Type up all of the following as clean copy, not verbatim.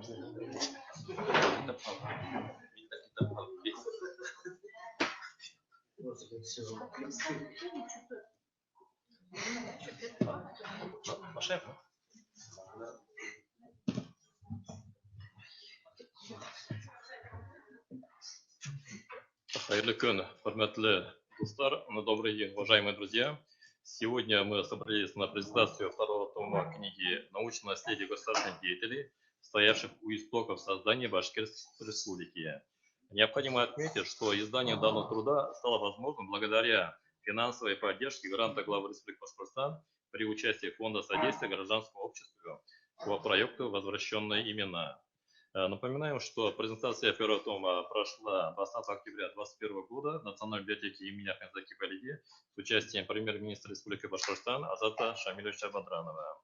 Хайрлы күн, хөрмәтле достар, добрый день, уважаемые друзья. Сегодня мы собрались на презентацию второго тома книги «Научное наследие государственных деятелей, стоявших у истоков создания Башкирской республики». Необходимо отметить, что издание данного труда стало возможным благодаря финансовой поддержке гранта главы Республики Башкортостан при участии Фонда содействия гражданскому обществу по проекту «Возвращенные имена». Напоминаем, что презентация первого тома прошла 20 октября 2021 года в Национальной библиотеке имени Ахмедза Кибалиди с участием премьер-министра Республики Башкортостан Азата Шамилевича Бадранова.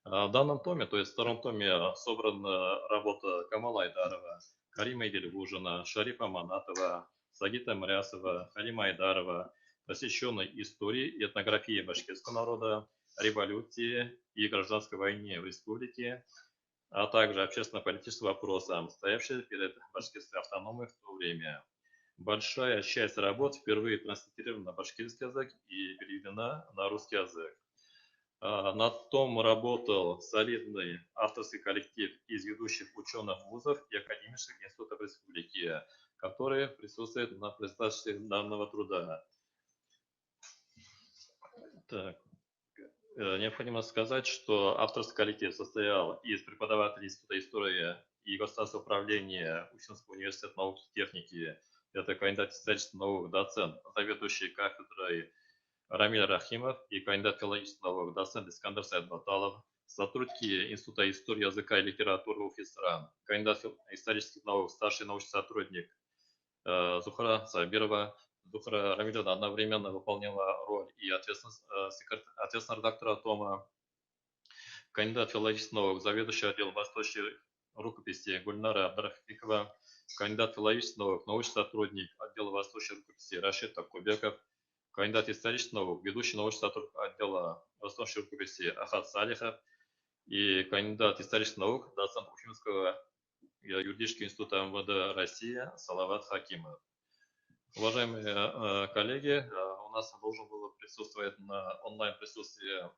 В данном томе, то есть в втором томе, собрана работа Камала Айдарова, Карима Идельгужина, Шарифа Манатова, Сагита Мрясова, Халима Айдарова, посвященной истории и этнографии башкирского народа, революции и гражданской войне в республике, а также общественно-политическим вопросам, стоявшим перед башкирской автономией в то время. Большая часть работ впервые транслитерирована на башкирский язык и переведена на русский язык. Над том работал солидный авторский коллектив из ведущих ученых вузов и академических институтов республики, которые присутствуют на презентации данного труда. Так. Необходимо сказать, что авторский коллектив состоял из преподавателей Института истории и государственного управления Ученского университета науки и техники, это кандидат исторических наук, доцент, заведующий кафедрой Рамиль Рахимов и кандидат филологических наук, доцент Искандер Саидбаталов, сотрудники Института истории языка и литературы УФИСРАН, кандидат исторических наук, старший научный сотрудник Зухра Сабирова. Зухра Рамилевна одновременно выполняла роль и ответственного редактора тома, кандидат филологических наук, заведующий отдел восточной рукописи Гульнара Абдрахикова, кандидат филологических наук, научный сотрудник отдела восточной рукописи Рашид Такубеков, кандидат исторических наук, ведущий научный сотрудник отдела восточной рукописи Ахад Салихов и кандидат исторических наук, доцент Уфимского юридического института МВД России Салават Хакимов. Уважаемые коллеги, у нас должен был присутствовать на онлайн-присутствии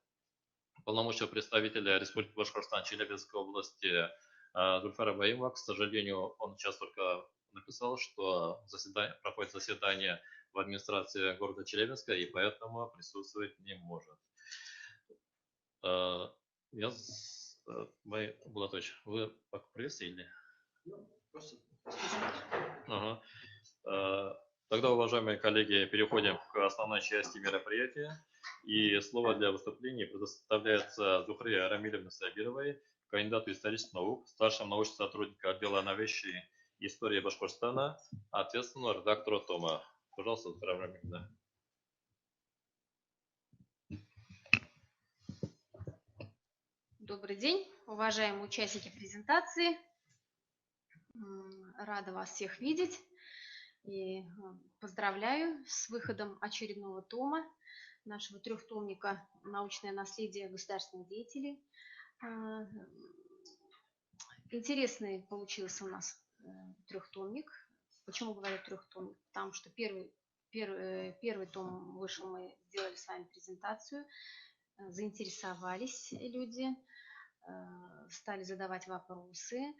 полномочного представителя Республики Башкортостан Челябинской области Зульфара Баимова. К сожалению, он сейчас только написал, что проходит заседание в администрации города Челябинска, и поэтому присутствовать не может. Булатович, вы по прессе или? Ага. Тогда, уважаемые коллеги, переходим к основной части мероприятия. И слово для выступления предоставляется Зухре Рамилевне Сабировой, кандидату исторических наук, старшему научному сотруднику отдела новейшей истории Башкортостана, ответственному редактору тома. Пожалуйста, Зухра Рамилевна. Добрый день, уважаемые участники презентации. Рада вас всех видеть. И поздравляю с выходом очередного тома нашего трехтомника «Научное наследие государственных деятелей». Интересный получился у нас трехтомник. Почему говорю трехтомник? Потому что первый том вышел, мы сделали с вами презентацию, заинтересовались люди, стали задавать вопросы,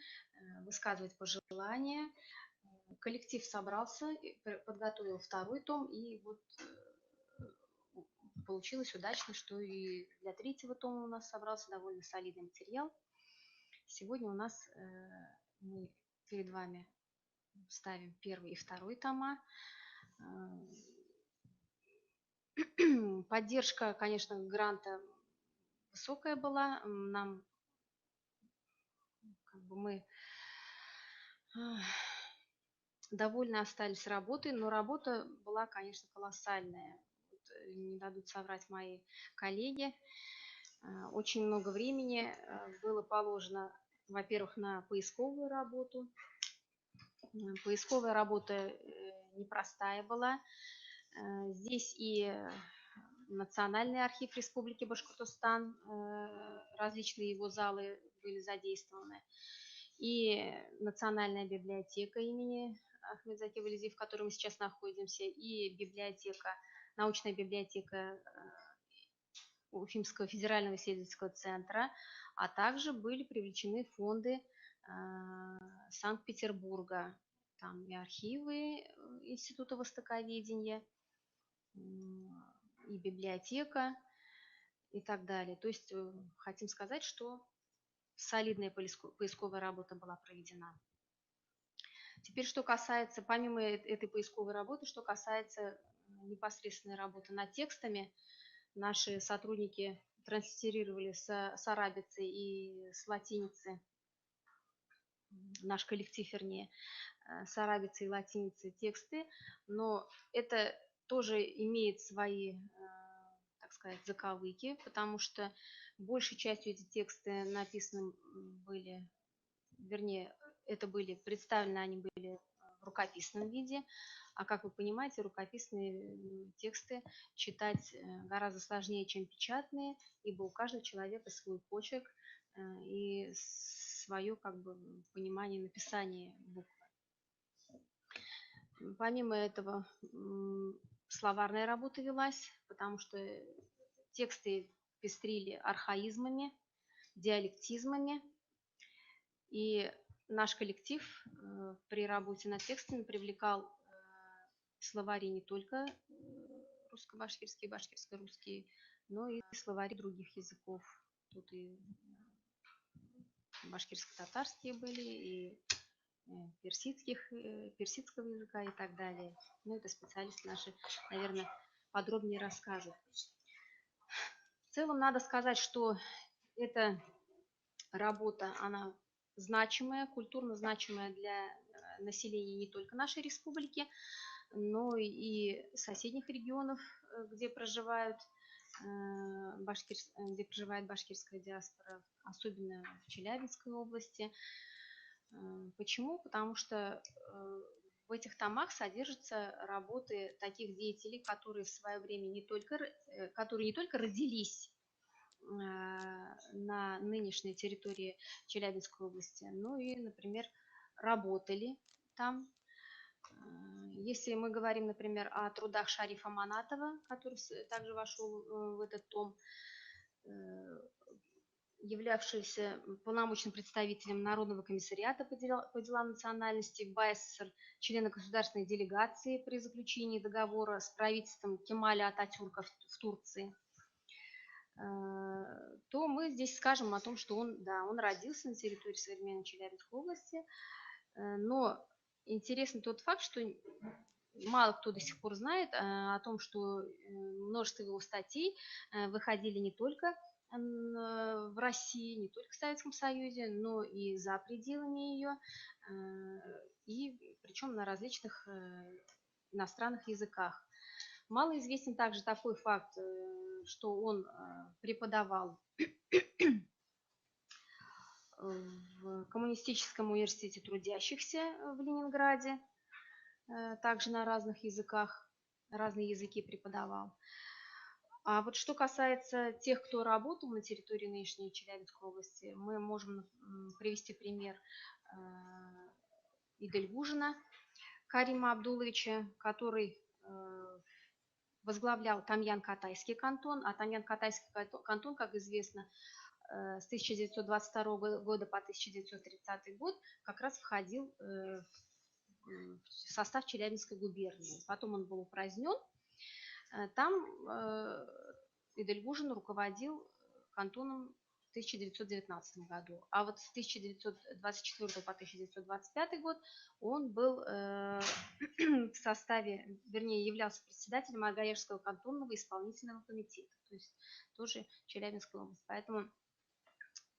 высказывать пожелания. Коллектив собрался, подготовил второй том, и вот получилось удачно, что и для третьего тома у нас собрался довольно солидный материал. Сегодня у нас мы перед вами ставим первый и второй тома. Поддержка, конечно, гранта высокая была. Мы довольны остались работой, но работа была, конечно, колоссальная. Не дадут соврать мои коллеги. Очень много времени было положено, во-первых, на поисковую работу. Поисковая работа непростая была. Здесь и Национальный архив Республики Башкортостан, различные его залы были задействованы. и Национальная библиотека имени Ахмедзаки Вализи, в которой мы сейчас находимся, и библиотека, научная библиотека Уфимского федерального исследовательского центра, а также были привлечены фонды Санкт-Петербурга, там и архивы Института востоковедения, и библиотека, и так далее. То есть хотим сказать, что солидная поисковая работа была проведена. Теперь, что касается, помимо этой поисковой работы, что касается непосредственной работы над текстами, наши сотрудники транслитерировали с арабицы и с латиницы, наш коллектив, вернее, с арабицы и латиницы тексты, но это тоже имеет свои, так сказать, заковыки, потому что большей частью эти тексты написаны были, вернее, это были, представлены они были в рукописном виде, а как вы понимаете, рукописные тексты читать гораздо сложнее, чем печатные, ибо у каждого человека свой почерк и свое как бы понимание написания букв. Помимо этого словарная работа велась, потому что тексты пестрили архаизмами, диалектизмами, и наш коллектив при работе над текстами привлекал словари не только русско-башкирские, башкирско-русские, но и словари других языков. Тут и башкирско-татарские были, и персидского языка и так далее. Ну, это специалисты наши, наверное, подробнее расскажут. В целом надо сказать, что эта работа, она значимая, культурно значимая для населения не только нашей республики, но и соседних регионов, где проживает башкирская диаспора, особенно в Челябинской области. Почему? Потому что в этих томах содержатся работы таких деятелей, которые в свое время не только родились на нынешней территории Челябинской области, но и, например, работали там. Если мы говорим, например, о трудах Шарифа Манатова, который также вошел в этот том, являвшийся полномочным представителем Народного комиссариата по делам национальности, Байсер, члена государственной делегации при заключении договора с правительством Кемаля Ататюрка в Турции, то мы здесь скажем о том, что он родился на территории современной Челябинской области, но интересный тот факт, что мало кто до сих пор знает о том, что множество его статей выходили не только в России, не только в Советском Союзе, но и за пределами ее, и причем на различных иностранных языках. Мало известен также такой факт, что он преподавал в Коммунистическом университете трудящихся в Ленинграде, также на разных языках, разные языки преподавал. А вот что касается тех, кто работал на территории нынешней Челябинской области, мы можем привести пример Идельгужина Карима Абдуловича, который возглавлял Тамьян-Катайский кантон, а Тамьян-Катайский кантон, как известно, с 1922 года по 1930 год как раз входил в состав Челябинской губернии. Потом он был упразднен. Там Идельгужин руководил кантоном в 1919 году. А вот с 1924 по 1925 год он был в составе, вернее, являлся председателем Агаешского кантонного исполнительного комитета, то есть тоже Челябинская область. Поэтому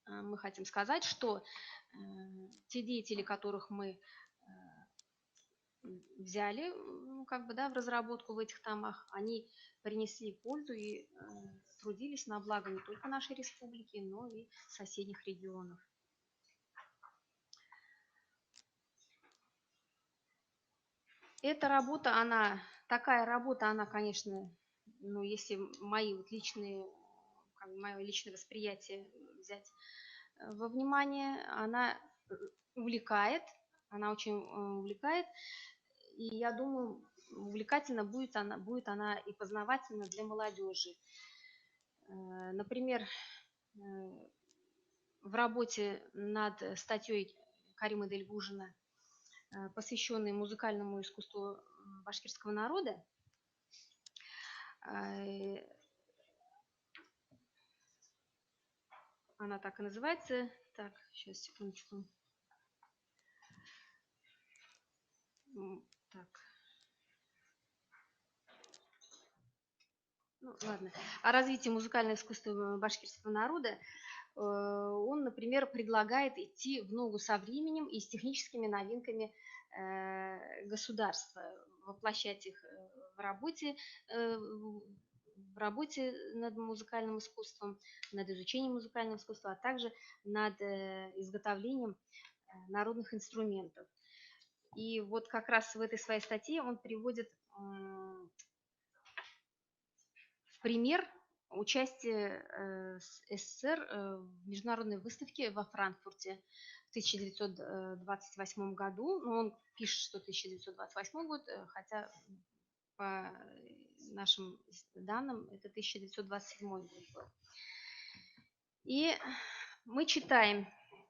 мы хотим сказать, что те деятели, которых мы взяли как бы, да, в разработку в этих томах, они принесли пользу и трудились на благо не только нашей республики, но и соседних регионов. Эта работа, такая работа, она, конечно, ну, если мои вот личные, как бы мое личное восприятие взять во внимание, она увлекает, она очень увлекает, и я думаю, увлекательно будет она и познавательна для молодежи. Например, в работе над статьей Карима Дельгужина, посвященной музыкальному искусству башкирского народа, она так и называется. Так, сейчас, секундочку. Так. Ну, ладно. О развитии музыкального искусства башкирского народа. Он, например, предлагает идти в ногу со временем и с техническими новинками государства, воплощать их в работе над музыкальным искусством, над изучением музыкального искусства, а также над изготовлением народных инструментов. И вот как раз в этой своей статье он приводит в пример участие СССР в международной выставке во Франкфурте в 1928 году. Ну, он пишет, что 1928 год, хотя по нашим данным это 1927 год был. И мы читаем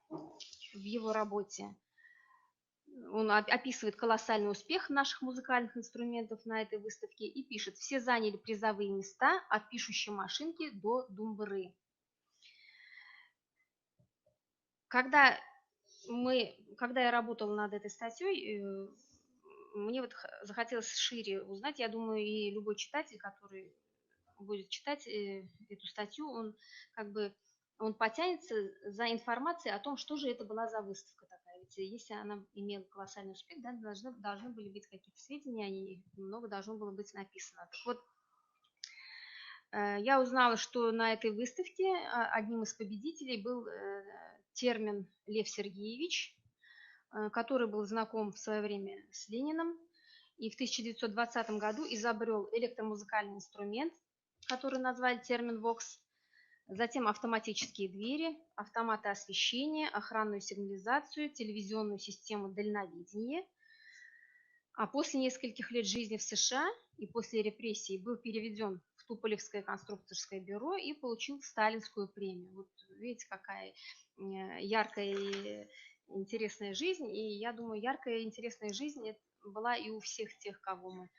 в его работе, он описывает колоссальный успех наших музыкальных инструментов на этой выставке и пишет: все заняли призовые места от пишущей машинки до думбыры. Когда я работала над этой статьей, мне вот захотелось шире узнать. Я думаю, и любой читатель, который будет читать эту статью, он потянется за информацией о том, что же это была за выставка такая. Ведь если она имела колоссальный успех, да, должны были быть какие-то сведения, и много должно было быть написано. Так вот, я узнала, что на этой выставке одним из победителей был термин Лев Сергеевич, который был знаком в свое время с Лениным, и в 1920 году изобрел электромузыкальный инструмент, который назвали термин «вокс», затем автоматические двери, автоматы освещения, охранную сигнализацию, телевизионную систему дальновидения. А после нескольких лет жизни в США и после репрессий был переведен в Туполевское конструкторское бюро и получил сталинскую премию. Вот видите, какая яркая и интересная жизнь. И я думаю, яркая и интересная жизнь была и у всех тех, кого мы,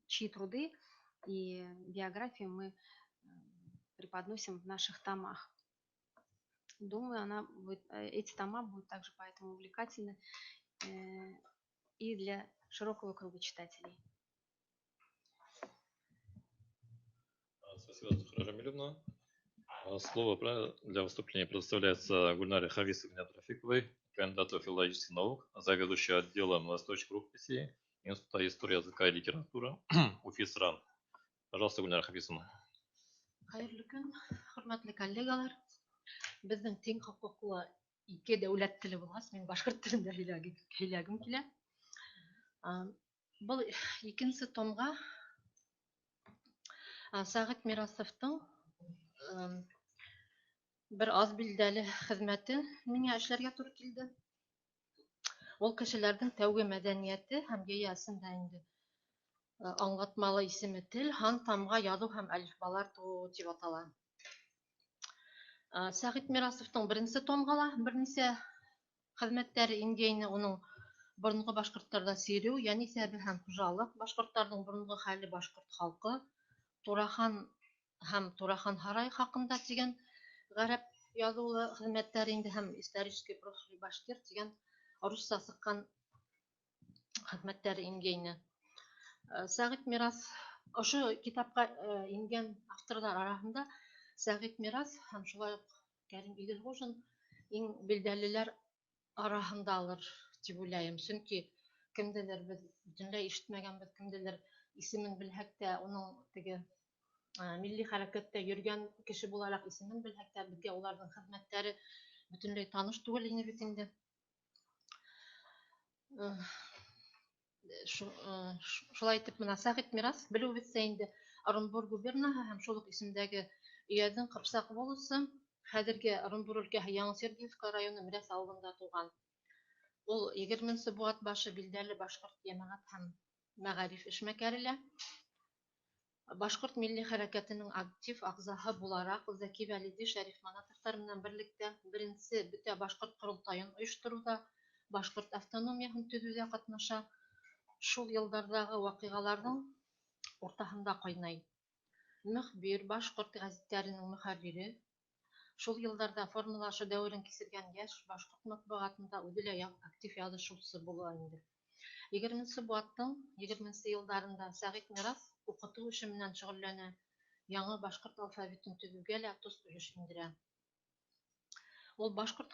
чьи труды и биографии мы преподносим в наших томах. Думаю, эти тома будут также поэтому увлекательны и для широкого круга читателей. Спасибо, Зухра Жамилевна. Слово для выступления предоставляется Гульнаре Хависовне Трафиковой, кандидату филологических наук, заведующей отделом восточных рукописей Института истории языка и литературы УФИС РАН. Пожалуйста, Гульнара Хависовна. Хайырлы көн, хөрмәтле коллегалар. Безнең тең хокуклы ике дәүләт теле булгас, мин башкорт телендә һөйләгем килә. Бұл икенче томга Сәгыйть Мирасовтың бер аз билдәле хезмәте миңа эшләргә туры килде. Ул кешеләрнең тәүге мәдәнияте һәм геясендә инде аңлатмалы исеме тел, хан тамга язу һәм әлифбалар туу дип атала. Сәгыйть Мирасовтың беренче томгала берничә хезмәттәре ингәйне, уның борынгы башкортларда сөйләү, ягъни сәбе һәм хуҗалык, башкортларның борынгы хәле, башкорт халкы, Турахан һәм Турахан һарай хакында дигән гарәп язулы хезмәттәре инде һәм исторический прошлый башкир дигән русча сыккан хезмәттәре ингәйне. Сәгыйть Мирас, ошо китапка ингән авторлар арасында Сәгыйть Мирас һәм шулай ук Кәрим Иделхужин иң билдәлеләр арасындалыр дип уйлыйм. Чөнки кемдәлер без бөтенләй ишетмәгәнбез, кемдәлер исемен белһәк тә, уның теге милли хәрәкәттә йөргән кеше буларак исемен белһәк тә, безгә уларның хезмәттәре бөтенләй таныш түгел ине бит инде. Шулай итеп, менә Сәгыйть Мирас, белүебезчә инде, Оренбур губернаһы һәм шул ук исемдәге өйәнең Кыпсак волосы хәзерге Ырымбур өлкәһе Яңы Сергиевка районы Мирәс авылында туган. Ул 20-нче буат башы билдәле башкорт җәмәгать һәм мәгариф эшмәкәре. Башкорт милли хәрәкәтенең актив агзаһы буларак Зәки Вәлиди, Шәриф Манатовтар менән берлектә беренче бөтә башкорт корылтайын оештыруда, башкорт автономияһын төзүдә катнаша. Шул еллардагы вакыйгаларның уртаһында кайнай. Мөхбир, башкорт гәзитләренең мөхәррире. Шул елларда формалашу дәверен кисергән яшь башкорт матбугатында үзе лә актив язышучы була инде. 20-нче буаттың 20-нче елларында Сәгыйть Мирас укыту эше менән шөгыльләнә. Яңа башкорт алфавитын төзүгә лә тоз өлеш индерә. Ул башкорт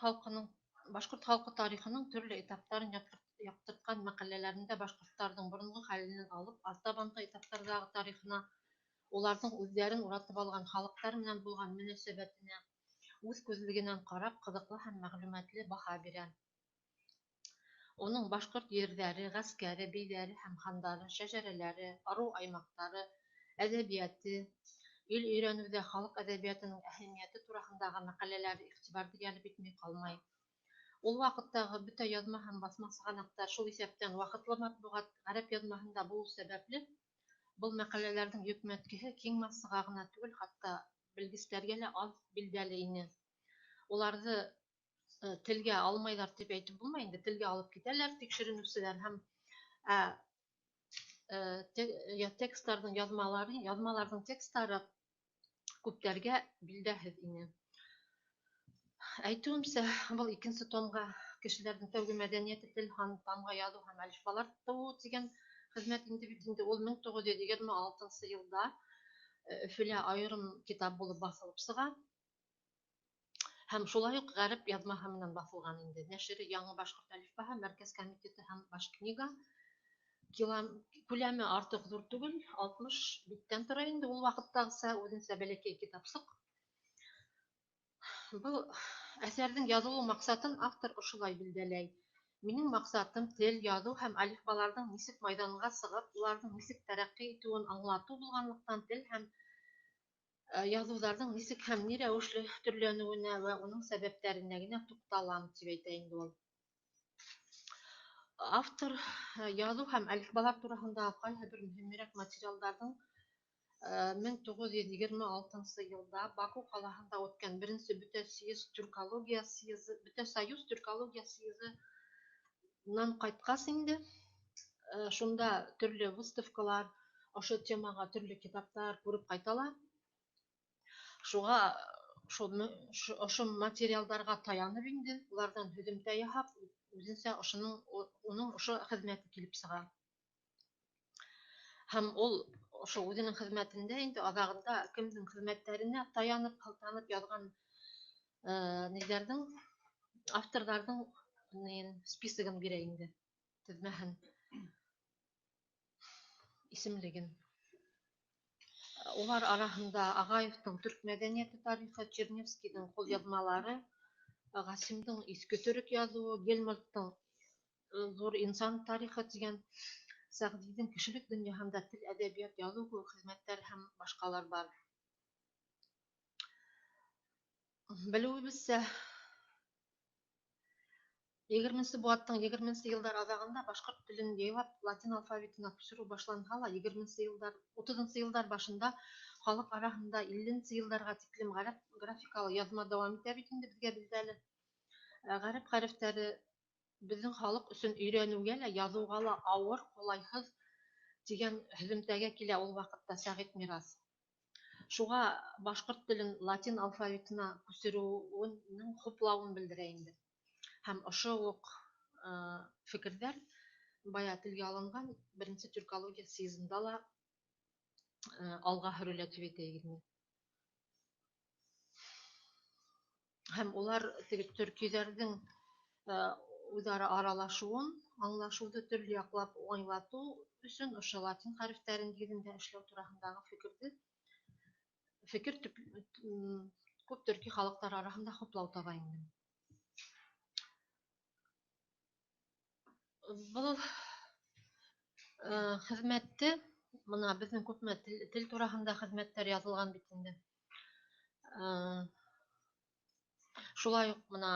халкы тарихының төрле этаптарын яктырткан мәкаләләрендә башкортларның борынгы хәленнән алып, артабанкы этаптардагы тарихына, уларның үзләрен уратып алган халыктар менән булган мөнәсәбәтенә үз күзлегеннән карап, кызыклы һәм мәгълүматлы баһа бирә. Уның башкорт ерләре, гаскәре, бәйләре һәм хандары, шәҗәрәләре, ару аймактары, әдәбияты, ил өйрәнүдә халык әдәбиятының әһәмияте турыһындагы мәкаләләре игътибарны җәлеп итмәй калмай. Ул вакыттагы бөтә язма һәм басма сыгынактар, шул исәптән вакытлы матбугат гарәп язмаһында булу сәбәпле, был мәкаләләрнең йөкмәткеһе киң массага гына түгел, хатта белгечләргә лә аз билдәле ине. Уларны телгә алмайлар дип әйтеп булмый инде, телгә алып китәләр тикшеренүчеләр һәм текстларның язмаларның текстлары күптәргә билдәһез ине. Әйтүемсә, был 2-нче томга кешеләрнең тәүге мәдәнияте тел, тамга язу һәм әлифбалар туу дигән хезмәт инде бит инде ул 1926 елда Өфөлә аерым китап булып басылып чыга. Һәм шулай ук гарәп язмаһы менән басылган инде. Нәшере Яңа башкорт әлифбаһы, Мәркәз комитеты һәм Башкнига. Күләме артык зур түгел, 60 биттән тора инде ул вакыттагыча үзенчә бәләкәй китапчык. Был әсәрнең язылу максатын автор ошолай билдәләй. Минең максатым тел, язу һәм әлифбаларның нисек майданга сыгып, уларның нисек тәрәккый итүен аңлату булганлыктан, тел һәм язуларның нисек һәм ни рәвешле төрләнүенә ва уның сәбәпләренә генә тукталам дип әйтә инде ул. Автор язу һәм әлифбалар тураһындагы кайһы бер мөһимрәк материалларның 1926 елда Баку калаһында үткән беренче Бөтәсоюз тюркология съездынан кайткас инде, шунда төрле выставкалар, ошо темага төрле китаптар күреп кайталар. Шуга ошо материалдарга таянып инде, улардан һөҗүмтә яһап, үзенчә уның ошо хезмәте килеп чыга. Һәм ул ошо үзенең хезмәтендә инде азагында кемнең хезмәтләренә таянып, кылтанып язган авторларның списогын бирә инде, тезмәһен, исемлеген. Улар араһында Агаевтың Түрк мәдәнияте тарихы, Черневскийдің кулъязмалары, Гасимдың Иске төрек язуы, Гельмольдтың Зур инсан тарихы дигән, Сәгъдидің Кешелек дөньяһында тел, әдәбият, язу кеүек хезмәттәр һәм башкалар бар. Белүебезчә, 20-нче буаттың 20-нче еллар азагында башкорт телен яйлап латин алфавитына күчерү башланһа ла, 30-нчы еллар башында халык араһында 50-нче елларга тиклем гарәп графикалы язма дәвам итә бит инде, безгә билдәле. Гарәп хәрефтәре безнең халык өчен өйрәнүгә лә, язуга ла авыр, кулайһыз дигән һөҗүмтәгә килә ул вакытта Сәгыйть Мирас. Шуга башкорт телен латин алфавитына күчерүнең хуплавын белдерә инде. Һәм ошо ук фикерҙәр бая телгә алынган беренче тюркология съездында ла алга һөрелә дип әйтәйек инде. Һәм улар төркиләрнең үзара аралашуын, аңлашыуды төрлө яклап уңайлату өчен ошо латин хәрефтәре нигеҙендә эшләү тураһындагы фекер күп төрки халыҡтар араһында хуплау таба инде. Был хеҙмәтте, мына безнең күпме тел тураһында хеҙмәттәр яҙылған бит инде. Шулай ук мына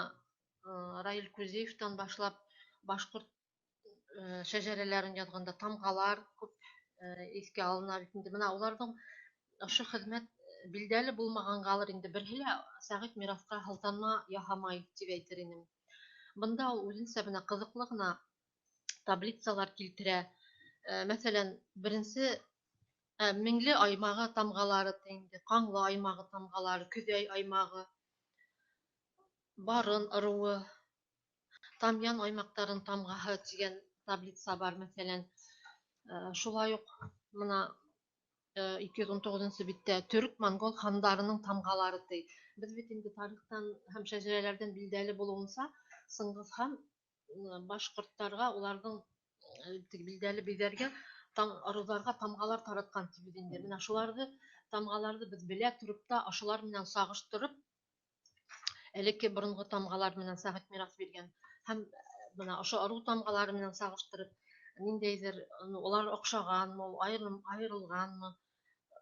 Раил Кузеевтан башлап башкорт шәҗәрәләрен язганда тамгалар күп искә алына бит инде. Менә уларның ошо хезмәт билдәле булмагангалыр инде берһе лә Сәгыйть мираска һылтанма яһамай дип әйтер инем. Бында ул үзенчә менә кызыклы гына таблицалар килтерә. Мәсәлән, беренче Меңле аймагы тамгалары инде, Каңлы аймагы тамгалары, Көзәй аймагы, Барын ыруы, Тамъян аймактарын тамгаһы дигән таблица бар, мәсәлән. Шулай ук мына 219 биттә Төрек-Монгол хандарының тамгалары ди. Без бит инде тарихтан һәм шәҗәрәләрдән билдәле булуынса, Сыңгыз хан башкортларга уларның билдәле бизәргә ыруларга тамгалар тараткан тибез инде. Менә шуларны тамгаларны без белә торып та, ашылар менән сагыштырып, элекке борынгы тамгалар менән Сәгыйть мирас биргән һәм менә ошо ыру тамгалары менән сагыштырып, ниндәйдер улар охшаганмы, айырылганмы,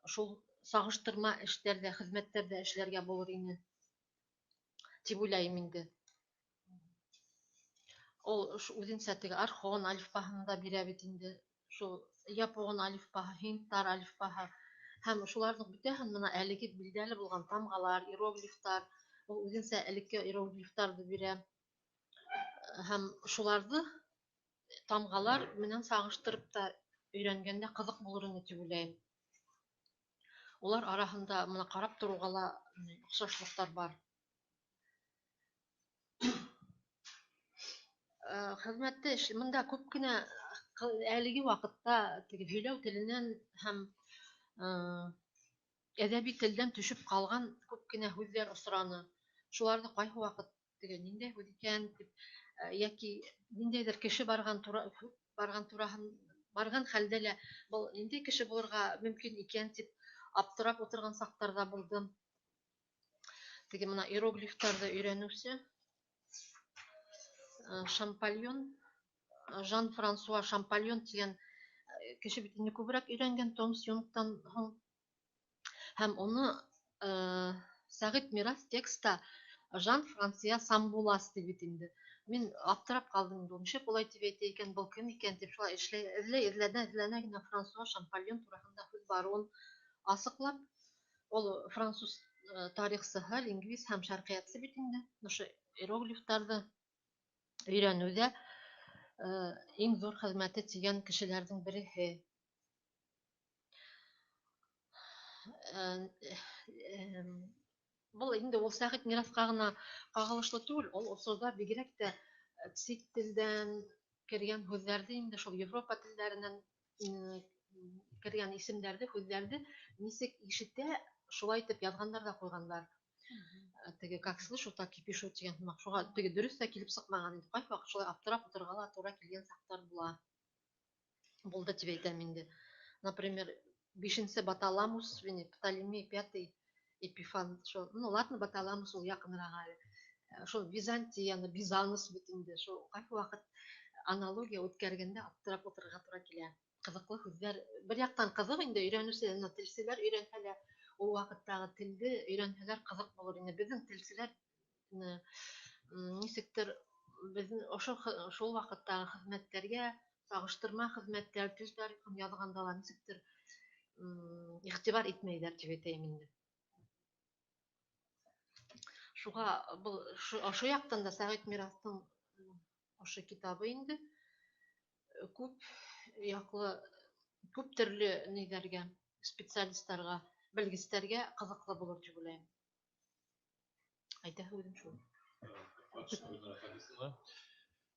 шул сагыштырма эшләрдә, хезмәттәрдә эшләргә булыр ине дип уйлыйм инде. Ул үзенчә теге Орхон алифбаһын да бирә бит инде. Шул Япон алифбаһы, Һиндтар алифбаһы һәм шуларның бөтәһен менә әлеге билдәле булган тамгалар, иероглифтар, ул үзенчә элекке иероглифтарны бирә. Һәм шуларны тамгалар менән сагыштырып та өйрәнгәндә кызык булыр ине дип уйлыйм. Улар араһында моны карап торуга ла охшашлыктар бар. Хезмәттә монда күп кенә әлеге вакытта теге һөйләү теленнән һәм әдәби телдән төшеп калган күп кенә һүзләр осраны. Шуларны кайһы вакыт теге ниндәй һүз икән дип яки ниндәйдер кеше барган хәлдә лә был нинди кеше булырга мөмкин икән дип аптырап утырган сактарда булдым. Теге менә иероглифтарны өйрәнүче Шампальон, Жан-Франсуа Шампальон дигән кеше бит инде күбрәк өйрәнгән Том Сьюнгтан һуң. Һәм уны Сәгыйть мирас текстта Жан-Франсуа Самбулас дип бит инде. Мин аптырап калдым инде, ничек булай дип әйтә икән, был кем икән дип шулай эзләнә генә Франсуа Шампальон турында һүз баруын асыклап, ул француз тарихсыһы, лингвист һәм шәркыятчы бит инде. Ошо иероглифтарны өйрәнүдә иң зур хезмәте тигән кешеләрдән береһе. Бұл инде ул Сәгыйть мираска гына кагылышлы түгел, ул осорда бигрәк тә цит телдән кергән һүзләрде инде шул Европа телләреннән кергән исемләрде, һүзләрде нисек ишетә, шулай итеп язгандар да куйгандар. Теге как слышу, так и пишу дигән һымак. Шуга теге дөрес тә килеп сыкмаган инде. Кайһы вакыт шулай аптырап утырырга ла туры килгән сактар була. Булды дип әйтәм инде. Например, 5-нче Баталамус, Птолемей 5 Эпифан, ну ладно, Баталамус ул якынрак әле. Шул Византияны, Бизанус бит инде. Шул кайһы вакыт аналогия үткәргәндә аптырап утырырга туры килә. Кызыклы һүзләр. Бер яктан кызык инде өйрәнүче, телчеләр өйрәнһәләр, ул вакыттагы телде өйрәнһәләр кызык булыр иде. Безнең телчеләр нисектер безнең шул вакыттагы хезмәттәргә, сагыштырма хезмәттәр, тел тарихын язганда ла нисектер игътибар итмәйләр дип әйтәм инде. Шуга бу ошо яктан да Сәгыйть мирастың ошо китабы инде күп яклы, күп төрле ниләргә, специалистларга, белгечләргә кызыклы булыр дип уйлыйм. Әйтәһе үзем шул.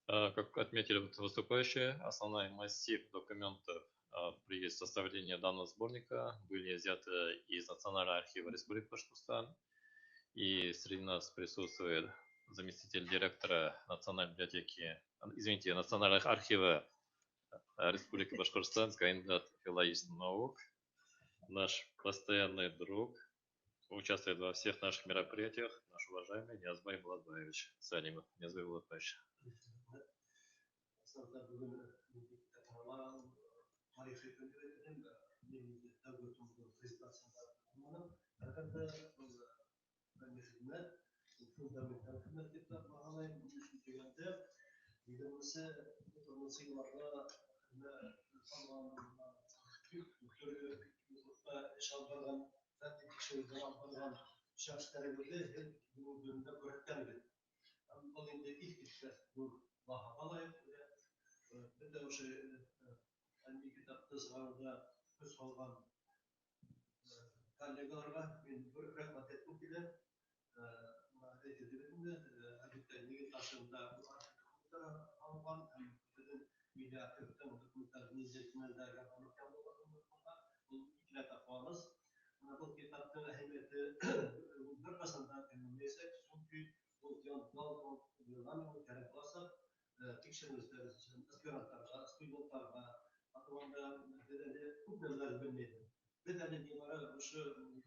Как отметили выступающие, основной массив документов при составлении данного сборника были взяты из Национального архива Республики Башкортостан. И среди нас присутствует заместитель директора Национального архива Республики Башкортостан, кандидат филологических наук, наш постоянный друг, участвует во всех наших мероприятиях, наш уважаемый Ниязбай Булатбаевич Салимов. Ниязбай Булатбаевич. фундаменталь хезмәткә баглайм. Дигәндә, егермесе елларда эш алган, тикшерүдән алган шәхесләргә бу бölümдә күрһәткән иде. Бұл енді ilk бұл бағаға лайық. Бір де осы әнбей кітапты сығаруда көз қалған коллегаларға мен бір рахмат еткім келеді. Әлбетте неге ташында алған медиа түріктің документальный зерттемелерге бұл ikilete қуамыз. Бұл кітаптың әһемияті бір қасында әңгімелесек, çünkü бұл yıldan kere kalırsa tekşirmizler, aspirantlarga, studentlarga, atımanda bedeli bilmeydi. Bedeli diyorlar, şu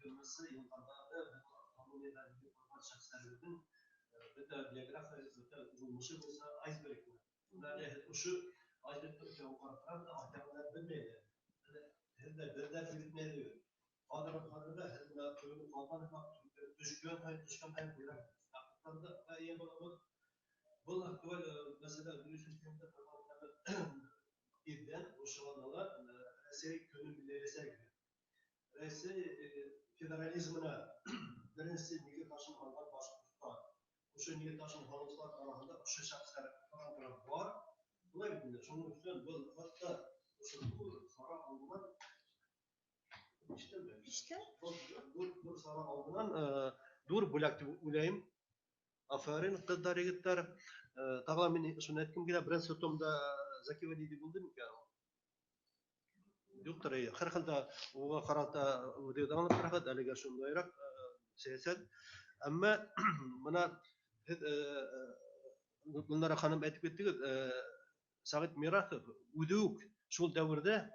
yılması yıllarda kanuniden bir şahslarının bedel biyografisi, bedel bulmuşu olsa iceberg mi? Yani şu iceberg'de o karakter de ahkamlar bilmeydi. Bedel bilmeydi. Adamlarda hızla köyün kalmanı düşkün hem bilen. Бұл актуаль мәселе дүние системінде birden o şuandalar Rəsəy könül bilirsə gibi. Rəsəy federalizmine birincisi niye taşın halvar başlıklar. O şu niye taşın halvar arasında şu şahslar var. Bunlar bildiğinde şunun üstüne bu hatta o şu bu sonra alınan işte bu sonra alınan dur bulak ulayım. Aferin kızlar yigitler. Tağla men şunu etkim kela birinci tomda Zaki Validi buldum ki. Yoktur ya. Her halde o karata ödeyden tarafa delegasyon dayarak siyaset. Ama bana bunlara hanım etip ettik. Sağıt Mirakov uduk şul devirde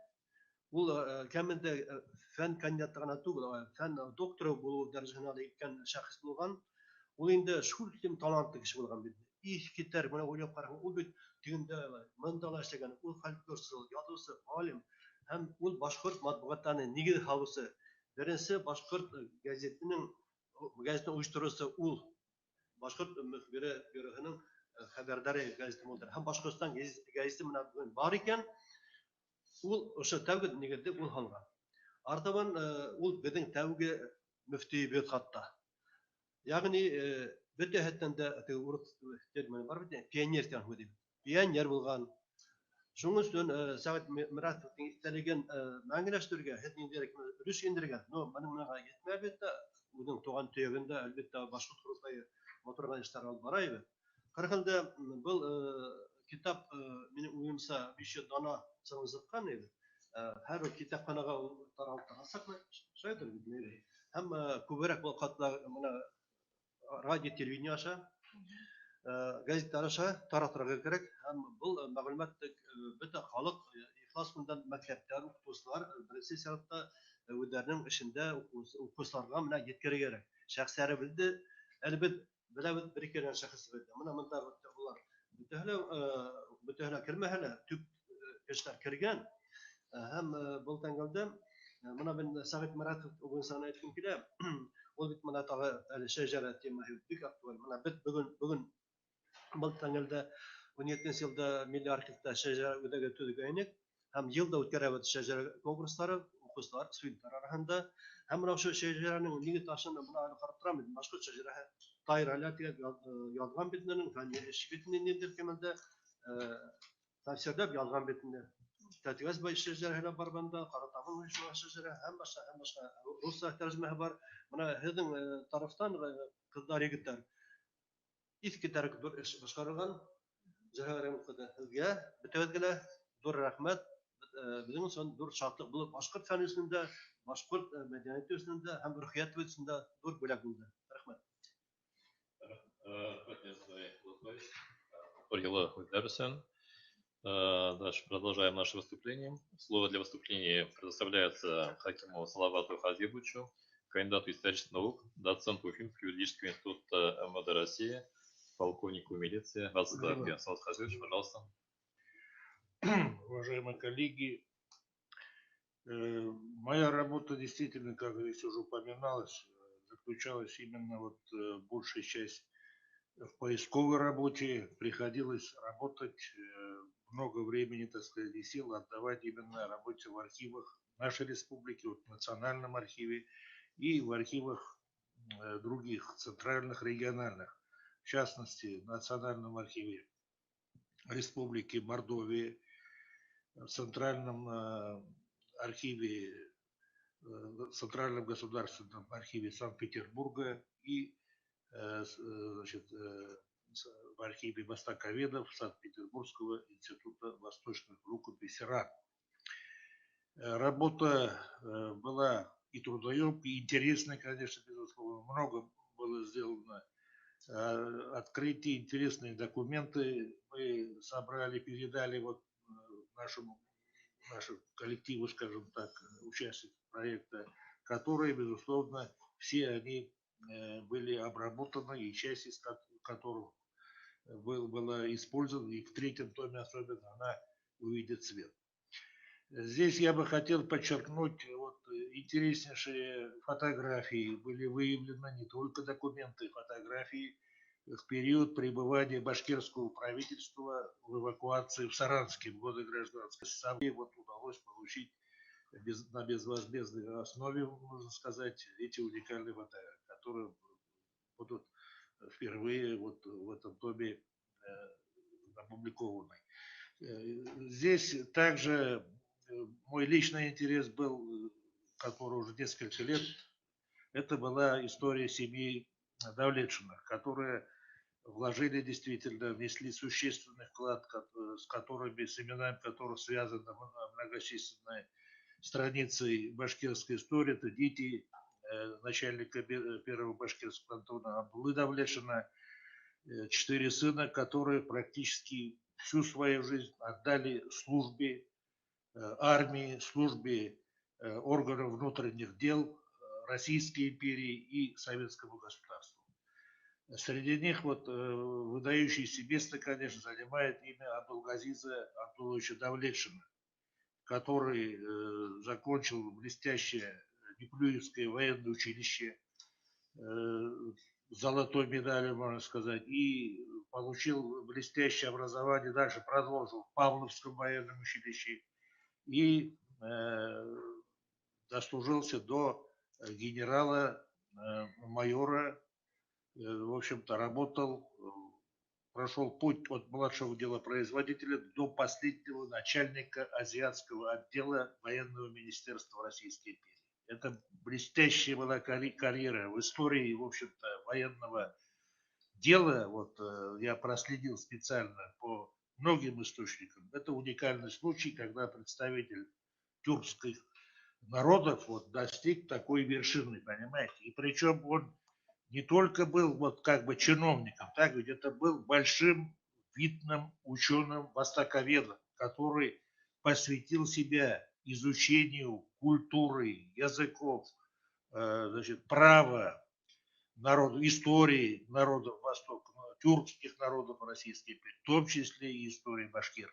bu keminde fen kandidatlığına tuğla fen doktora bulup derecesine alayken şahıs bulgan. Ул инде шул тим талантлы кеше булган бит. Ихтер менә уйлап караган, ул бит тигендә мындала эшләгән, ул фольклорчы, язучы, алим һәм ул башкорт матбугатының нигез һавысы. Беренче башкорт газетын оештыручысы ул башкорт мөхбире бюроһының хәбәрдары газеты булды. Һәм Башкортстан газеты менә бүген бар икән. Ул ошо тәүге нигездә ул халга. Артабан ул безнең тәүге мөфти бит хатта. Yani bütün hattında urut termini var bir pioner diyen hudi. Pioner bulgan. Şunun üstün Saat Miratov'un istediğin manglaştırga hattın direkt rüş indirgen. No, benim buna yetmez bitti. Bunun toğan tüyeginde elbette başka kurultayı motorgan işler alıp baraydı. Karşında bu kitap benim uyumsa bir şey dana sanızıkkan neydi? Her o kitapxanaga tarafta alsak mı? Şaydır neydi? Hem kuberak bu katla радио телевидение аша, газеттер аша таратырга керек. Һәм бул мәгълүмат бөтен халык ихлас күндән мәктәптәр укытучылар беренче сыйныфта үзләренең эшендә укучыларга менә yetkерергә кирәк. Шәхсләре билде, әлбәт беләбез бер икән шәхес билде. Менә монда булар бөтенләй кермәһәлә, төп кешеләр кергән. Һәм бул тәңгәлдә менә мен Сәгыйть Миратов угынсаны әйткән килә. Ул бит менә тагы әле шәҗәрә темасы бик актуаль. Менә бит бүген бул тәңгәлдә 17 елда милли архивта шәҗәрә үдәгә төзегәнек һәм елда үткәрәбез шәҗәрә конкурслары, укучылар, студентлар арасында. Һәм менә шу шәҗәрәнең нигез ташында менә карап торам, башка шәҗәрә тайралар дигән язган битнең фәнни эш битне нидер кемендә тәфсирләп язган битне. Тәтгәз бай шәҗәрәләр бар банда, каратагын шәҗәрә һәм башка рус тәрҗемәһе бар. Менә һезнең тарафтан кызлар егетләр искитәр бер эш башкарган. Җәһәрәм кызы сезгә бөтәгә зур рәхмәт. Безнең өчен зур шатлык булып, башкорт фән үсендә, башкорт мәдәнияте үсендә һәм рухият үсендә зур бүләк булды. Рәхмәт. Дальше продолжаем наше выступление. Слово для выступления предоставляется Хакиму Салавату Хазибучу, кандидату исторических наук, доценту Уфимского юридического института МВД России, полковнику милиции. Вас здравствуйте. Салават Хазибович, пожалуйста. Уважаемые коллеги, моя работа действительно, как здесь уже упоминалось, заключалась именно вот большая часть в поисковой работе, приходилось работать, много времени, так сказать, и сил отдавать именно работе в архивах нашей республики, вот в Национальном архиве и в архивах других центральных, региональных. В частности, в Национальном архиве Республики Мордовия, в Центральном архиве, Центральном государственном архиве Санкт-Петербурга и значит, в архиве востоковедов Санкт-Петербургского института восточных рукописей РАН. Работа была и трудоемкой, и интересной, конечно, безусловно. Много было сделано открытий, интересные документы мы собрали, передали вот нашему коллективу, скажем так, участников проекта, которые, безусловно, все они были обработаны, и часть из которых была использована, и в третьем томе особенно она увидит свет. Здесь я бы хотел подчеркнуть, вот интереснейшие фотографии были выявлены, не только документы, фотографии в период пребывания башкирского правительства в эвакуации в Саранске в годы гражданской войны. Вот удалось получить на безвозмездной основе, можно сказать, эти уникальные фотографии, которые будут впервые вот в этом томе опубликованы. Здесь также мой личный интерес был, который уже несколько лет, это была история семьи Давлетшиных, которые вложили действительно, внесли существенный вклад, с именами которых связаны многочисленные страницы башкирской истории. Это дети начальника первого башкирского кантона Абдулы Давлетшина, 4 сына, которые практически всю свою жизнь отдали службе армии, службе органов внутренних дел Российской империи и советскому государству. Среди них вот выдающееся место, конечно, занимает имя Абдулгазиза Абдуловича Давлетшина, который закончил блестящее Неплюевское военное училище с золотой медалью, можно сказать, и получил блестящее образование, дальше продолжил в Павловском военном училище и дослужился до генерала-майора, в общем-то, работал, прошел путь от младшего делопроизводителя до последнего начальника азиатского отдела военного министерства Российской империи. Это блестящая была карьера в истории, в общем-то, военного дела. Вот я проследил специально по многим источникам. Это уникальный случай, когда представитель тюркских народов вот достиг такой вершины, понимаете? И причем он не только был вот как бы чиновником, так ведь это был большим видным ученым востоковедом, который посвятил себя изучению культуры, языков, значит, права народов, истории народов Востока, тюркских народов Российской империи, в том числе и истории башкир.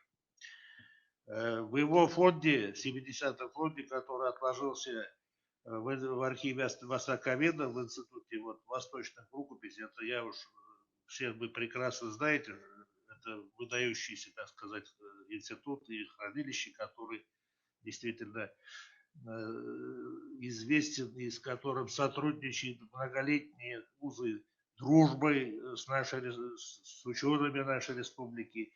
В его фонде, 70-м фонде, который отложился в архиве востоковеда в институте вот, восточных рукописей, это я уж, все вы прекрасно знаете, это выдающийся, так сказать, институт и хранилище, который действительно известен и с которым сотрудничают многолетние узы дружбы с учеными нашей республики.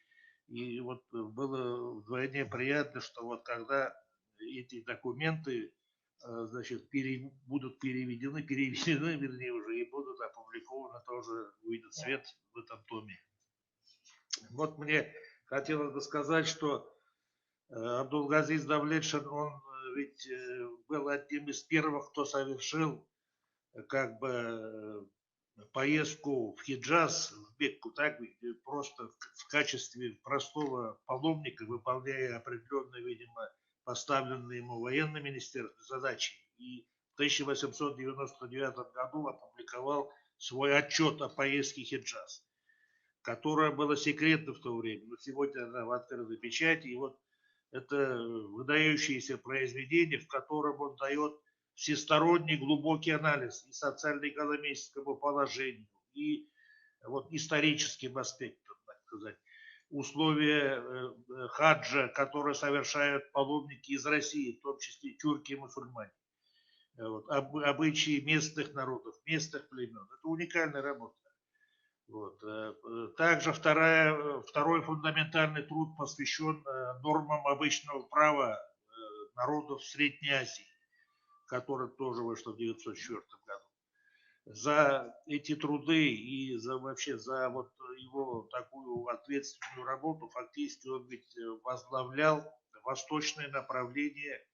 И вот было вдвойне приятно, что вот когда эти документы значит, будут переведены, вернее, уже и будут опубликованы, тоже выйдет свет в этом томе. Вот мне хотелось бы сказать, что Абдулгазиз Давлетшин, он ведь был одним из первых, кто совершил как бы поездку в Хиджаз, в Мекку, так, просто в качестве простого паломника, выполняя определенные, видимо, поставленные ему военным министерством задачи. И в 1899 году опубликовал свой отчет о поездке в Хиджаз, которая была секретна в то время, но сегодня она в открытой печати. И вот это выдающееся произведение, в котором он дает всесторонний глубокий анализ и социально-экономическому положению, и вот историческим аспектом, так сказать. Условия хаджа, которые совершают паломники из России, в том числе тюрки и мусульмане. Вот, обычаи местных народов, местных племен. Это уникальная работа. Вот. Также второй фундаментальный труд посвящен нормам обычного права народов Средней Азии, который тоже вышел в 1904 году. За эти труды и вообще за вот его такую ответственную работу фактически он ведь возглавлял восточное направление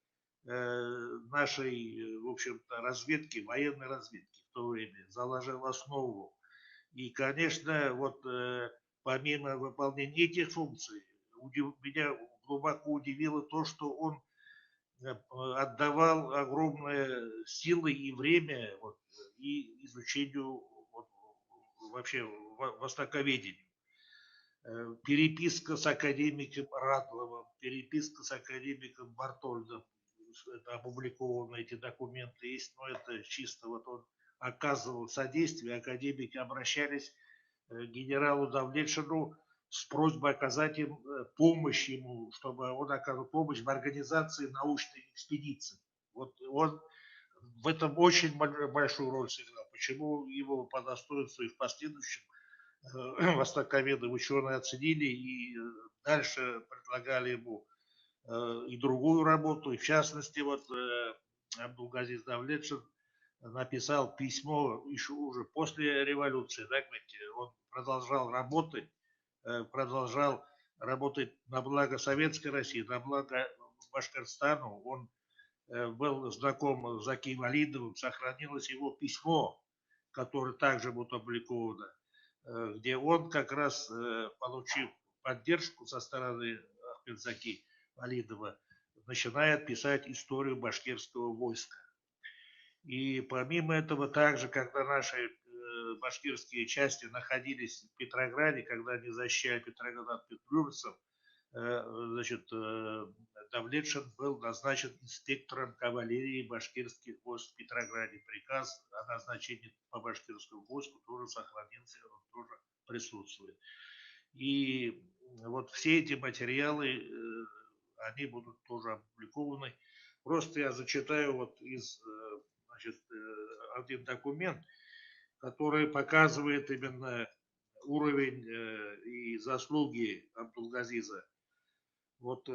нашей, в общем-то, разведки, военной разведки в то время, заложил основу. И, конечно, вот помимо выполнения этих функций, меня глубоко удивило то, что он отдавал огромные силы и время вот, и изучению вот, вообще востоковедению. Переписка с академиком Радловым, переписка с академиком Бартольдом, это опубликованы эти документы есть, но это чисто вот он оказывал содействие, академики обращались к генералу Давлетшину с просьбой оказать им помощь ему, чтобы он оказал помощь в организации научной экспедиции. Вот он в этом очень большую роль сыграл. Почему его по достоинству и в последующем востоковеды, ученые оценили и дальше предлагали ему и другую работу. И в частности, вот Абдулгазиз Давлетшин написал письмо еще уже после революции, да, он продолжал работать на благо Советской России, на благо Башкортостану. Он был знаком с Заки Валидовым, сохранилось его письмо, которое также будет опубликовано, где он как раз, получив поддержку со стороны Ахмедзаки Валидова, начинает писать историю башкирского войска. И помимо этого, также, когда наши башкирские части находились в Петрограде, когда они защищали Петроград от петлюрцев, значит, Давлетшин был назначен инспектором кавалерии башкирских войск в Петрограде. Приказ о назначении по башкирскому войску тоже сохранился, он тоже присутствует. И вот все эти материалы, они будут тоже опубликованы. Просто я зачитаю вот один документ, который показывает именно уровень и заслуги Абдулгазиза. Вот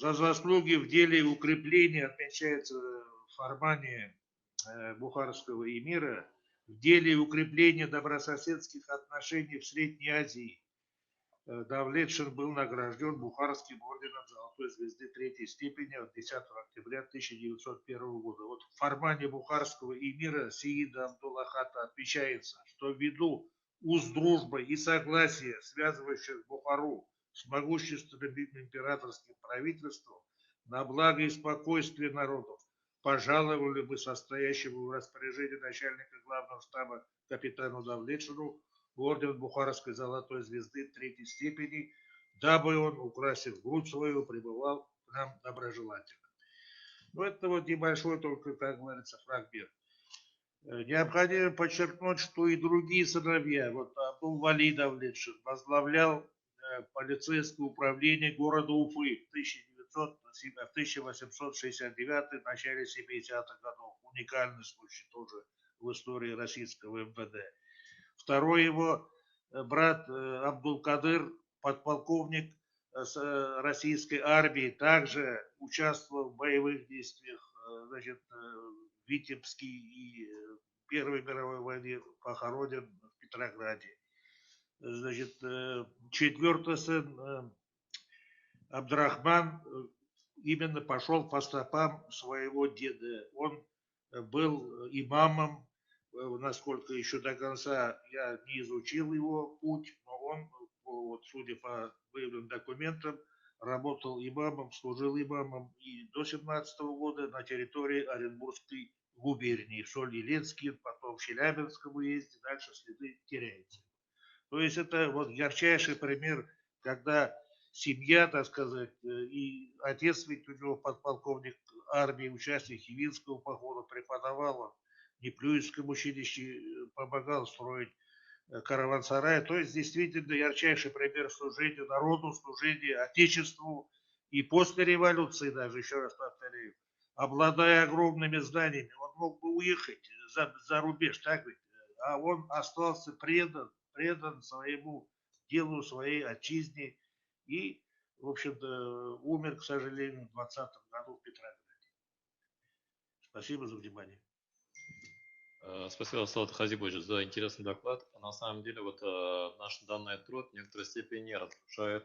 за заслуги в деле укрепления отмечается Фармане Бухарского эмира, в деле укрепления добрососедских отношений в Средней Азии. Давлетшин был награжден Бухарским орденом Золотой Звезды третьей степени от 10 октября 1901 года. Вот в Фармане Бухарского эмира Сеида Абдуллахата отмечается, что ввиду уз дружбы и согласия, связывающих Бухару с могущественным императорским правительством, на благо и спокойствие народов, пожаловали бы состоящему в распоряжении начальника главного штаба капитану Давлетшину орден Бухарской Золотой Звезды третьей степени, дабы он, украсив грудь свою, пребывал к нам доброжелательно. Но это вот небольшой только, как говорится, фрагмент. Необходимо подчеркнуть, что и другие сыновья, вот Абдул-Вали Давлетшин возглавлял полицейское управление города Уфы в 1869 начале 70-х годов. Уникальный случай тоже в истории российского МВД. Второй его брат Абдул-Кадыр, подполковник российской армии, также участвовал в боевых действиях, значит, в Витебске и Первой мировой войне, похоронен в Петрограде. Значит, четвертый сын Абдрахман именно пошел по стопам своего деда. Он был имамом, насколько еще до конца я не изучил его путь, но он, вот, судя по выявленным документам, работал имамом, служил имамом и до 17 года на территории Оренбургской губернии, в Соль-Илецке, потом в Челябинском уезде, дальше следы теряются. То есть это вот ярчайший пример, когда семья, так сказать, и отец ведь у него подполковник армии, участник Хивинского похода, преподавал он в Неплюевском училище, помогал строить караван-сарая. То есть действительно ярчайший пример служения народу, служения Отечеству. И после революции даже, еще раз повторяю, обладая огромными зданиями, он мог бы уехать за рубеж, так ведь? А он остался предан своему делу, своей отчизне и, в общем-то, умер, к сожалению, в 2020 году в Петрограде. Спасибо за внимание. Спасибо, Салат Хазибович, за интересный доклад. На самом деле, вот наш данный труд в некоторой степени разрушает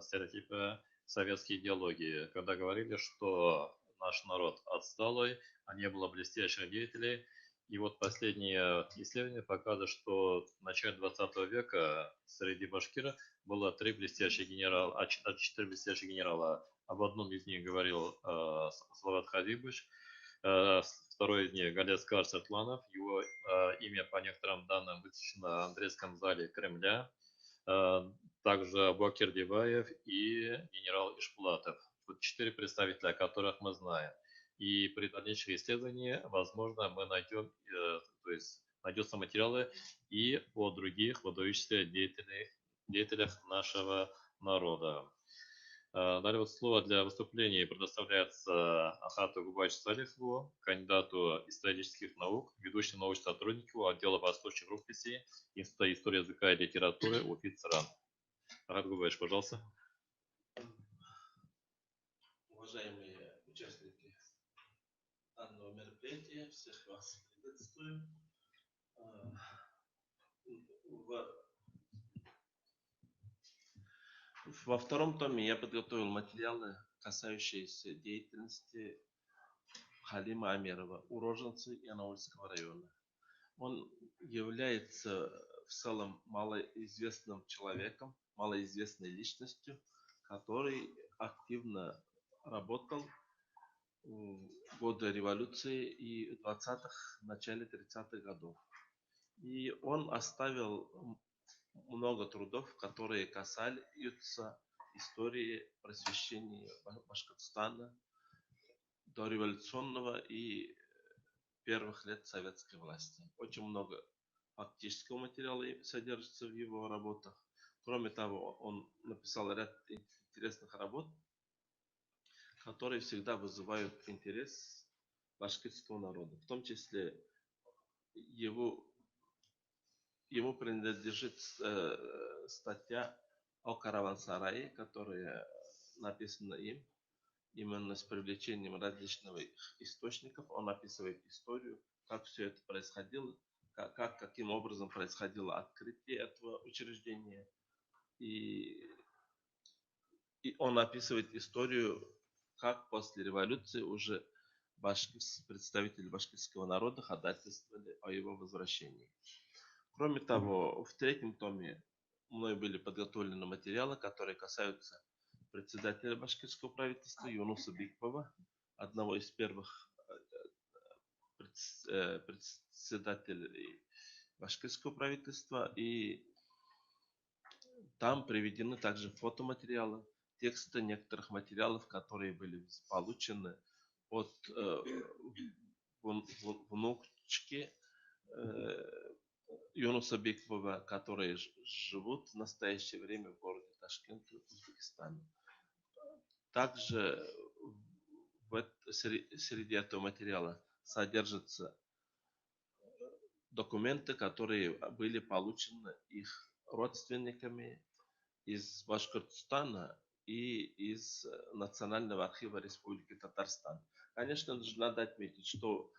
стереотипы советской идеологии, когда говорили, что наш народ отсталый, а не было блестящих деятелей. И вот последние исследования показывают, что в начале 20 века среди башкиров было 3 блестящих генерала, 4 блестящих генерала. Об одном из них говорил Салават Хазибович. Второй из них Галецкар Светланов. Его имя, по некоторым данным, высечено в Андреевском зале Кремля. Также Абуакир Диваев и генерал Ишпулатов. Вот 4 представителя, о которых мы знаем. И при дальнейшем исследовании, возможно, мы найдем, то есть найдется материалы и о других выдающихся деятелях нашего народа. Далее вот слово для выступления предоставляется Ахату Губаевичу Салихову, кандидату исторических наук, ведущему научному сотруднику отдела восточных рукописей Института истории языка и литературы УФИ ЦРАН. Ахат Губаевич, пожалуйста. Уважаемые участники данного мероприятия, всех вас приветствую. Во втором томе я подготовил материалы, касающиеся деятельности Халима Амирова, уроженца Янаульского района. Он является в целом малоизвестным человеком, малоизвестной личностью, который активно работал в годы революции и 20-х, начале 30-х годов. И он оставил много трудов, которые касаются истории просвещения Башкортостана до революционного и первых лет советской власти. Очень много фактического материала содержится в его работах. Кроме того, он написал ряд интересных работ, которые всегда вызывают интерес башкирского народа. В том числе ему принадлежит статья о караван-сарае, которая написана им именно с привлечением различных источников. Он описывает историю, как все это происходило, каким образом происходило открытие этого учреждения. И он описывает историю, как после революции уже представители башкирского народа ходатайствовали о его возвращении. Кроме того, в третьем томе мной были подготовлены материалы, которые касаются председателя башкирского правительства Юнуса Бикпова, одного из первых председателей башкирского правительства. И там приведены также фотоматериалы, тексты некоторых материалов, которые были получены от внучки Юнуса Бекпова, которые живут в настоящее время в городе Ташкент, Узбекистане. Также среди этого материала содержатся документы, которые были получены их родственниками из Башкортостана и из Национального архива Республики Татарстан. Конечно же, надо отметить, что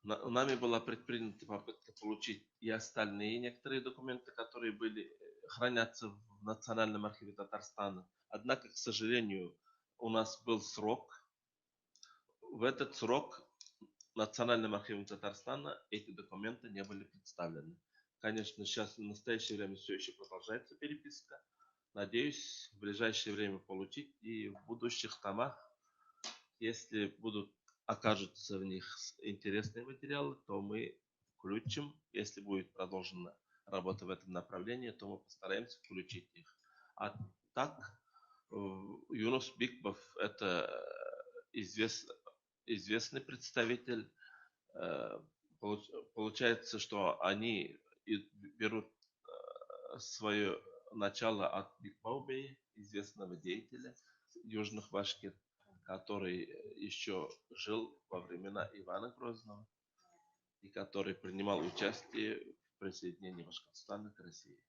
нами была предпринята попытка получить и остальные некоторые документы, которые хранятся в Национальном архиве Татарстана. Однако, к сожалению, у нас был срок. В этот срок Национальным архивом Татарстана эти документы не были представлены. Конечно, сейчас в настоящее время все еще продолжается переписка. Надеюсь, в ближайшее время получить, и в будущих томах, если окажутся в них интересные материалы, то мы включим. Если будет продолжена работа в этом направлении, то мы постараемся включить их. А так, Юнус Бикпов – это известный представитель. Получается, что они берут свое начало от Бикбаубей, известного деятеля Южных Башкир, который еще жил во времена Ивана Грозного и который принимал участие в присоединении Башкортостана к России.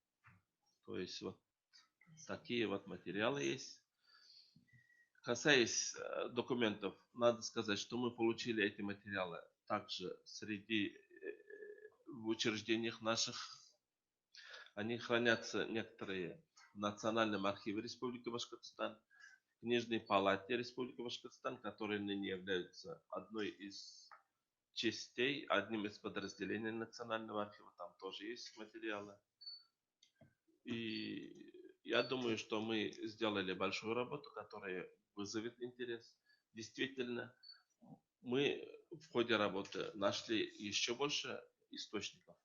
То есть вот такие вот материалы есть. Касаясь документов, надо сказать, что мы получили эти материалы также среди в учреждениях наших. Они хранятся некоторые в Национальном архиве Республики Башкортостан, в Книжной палате Республики Башкортостан, которые ныне являются одной из частей, одним из подразделений Национального архива. Там тоже есть материалы. И я думаю, что мы сделали большую работу, которая вызовет интерес. Действительно, мы в ходе работы нашли еще больше источников.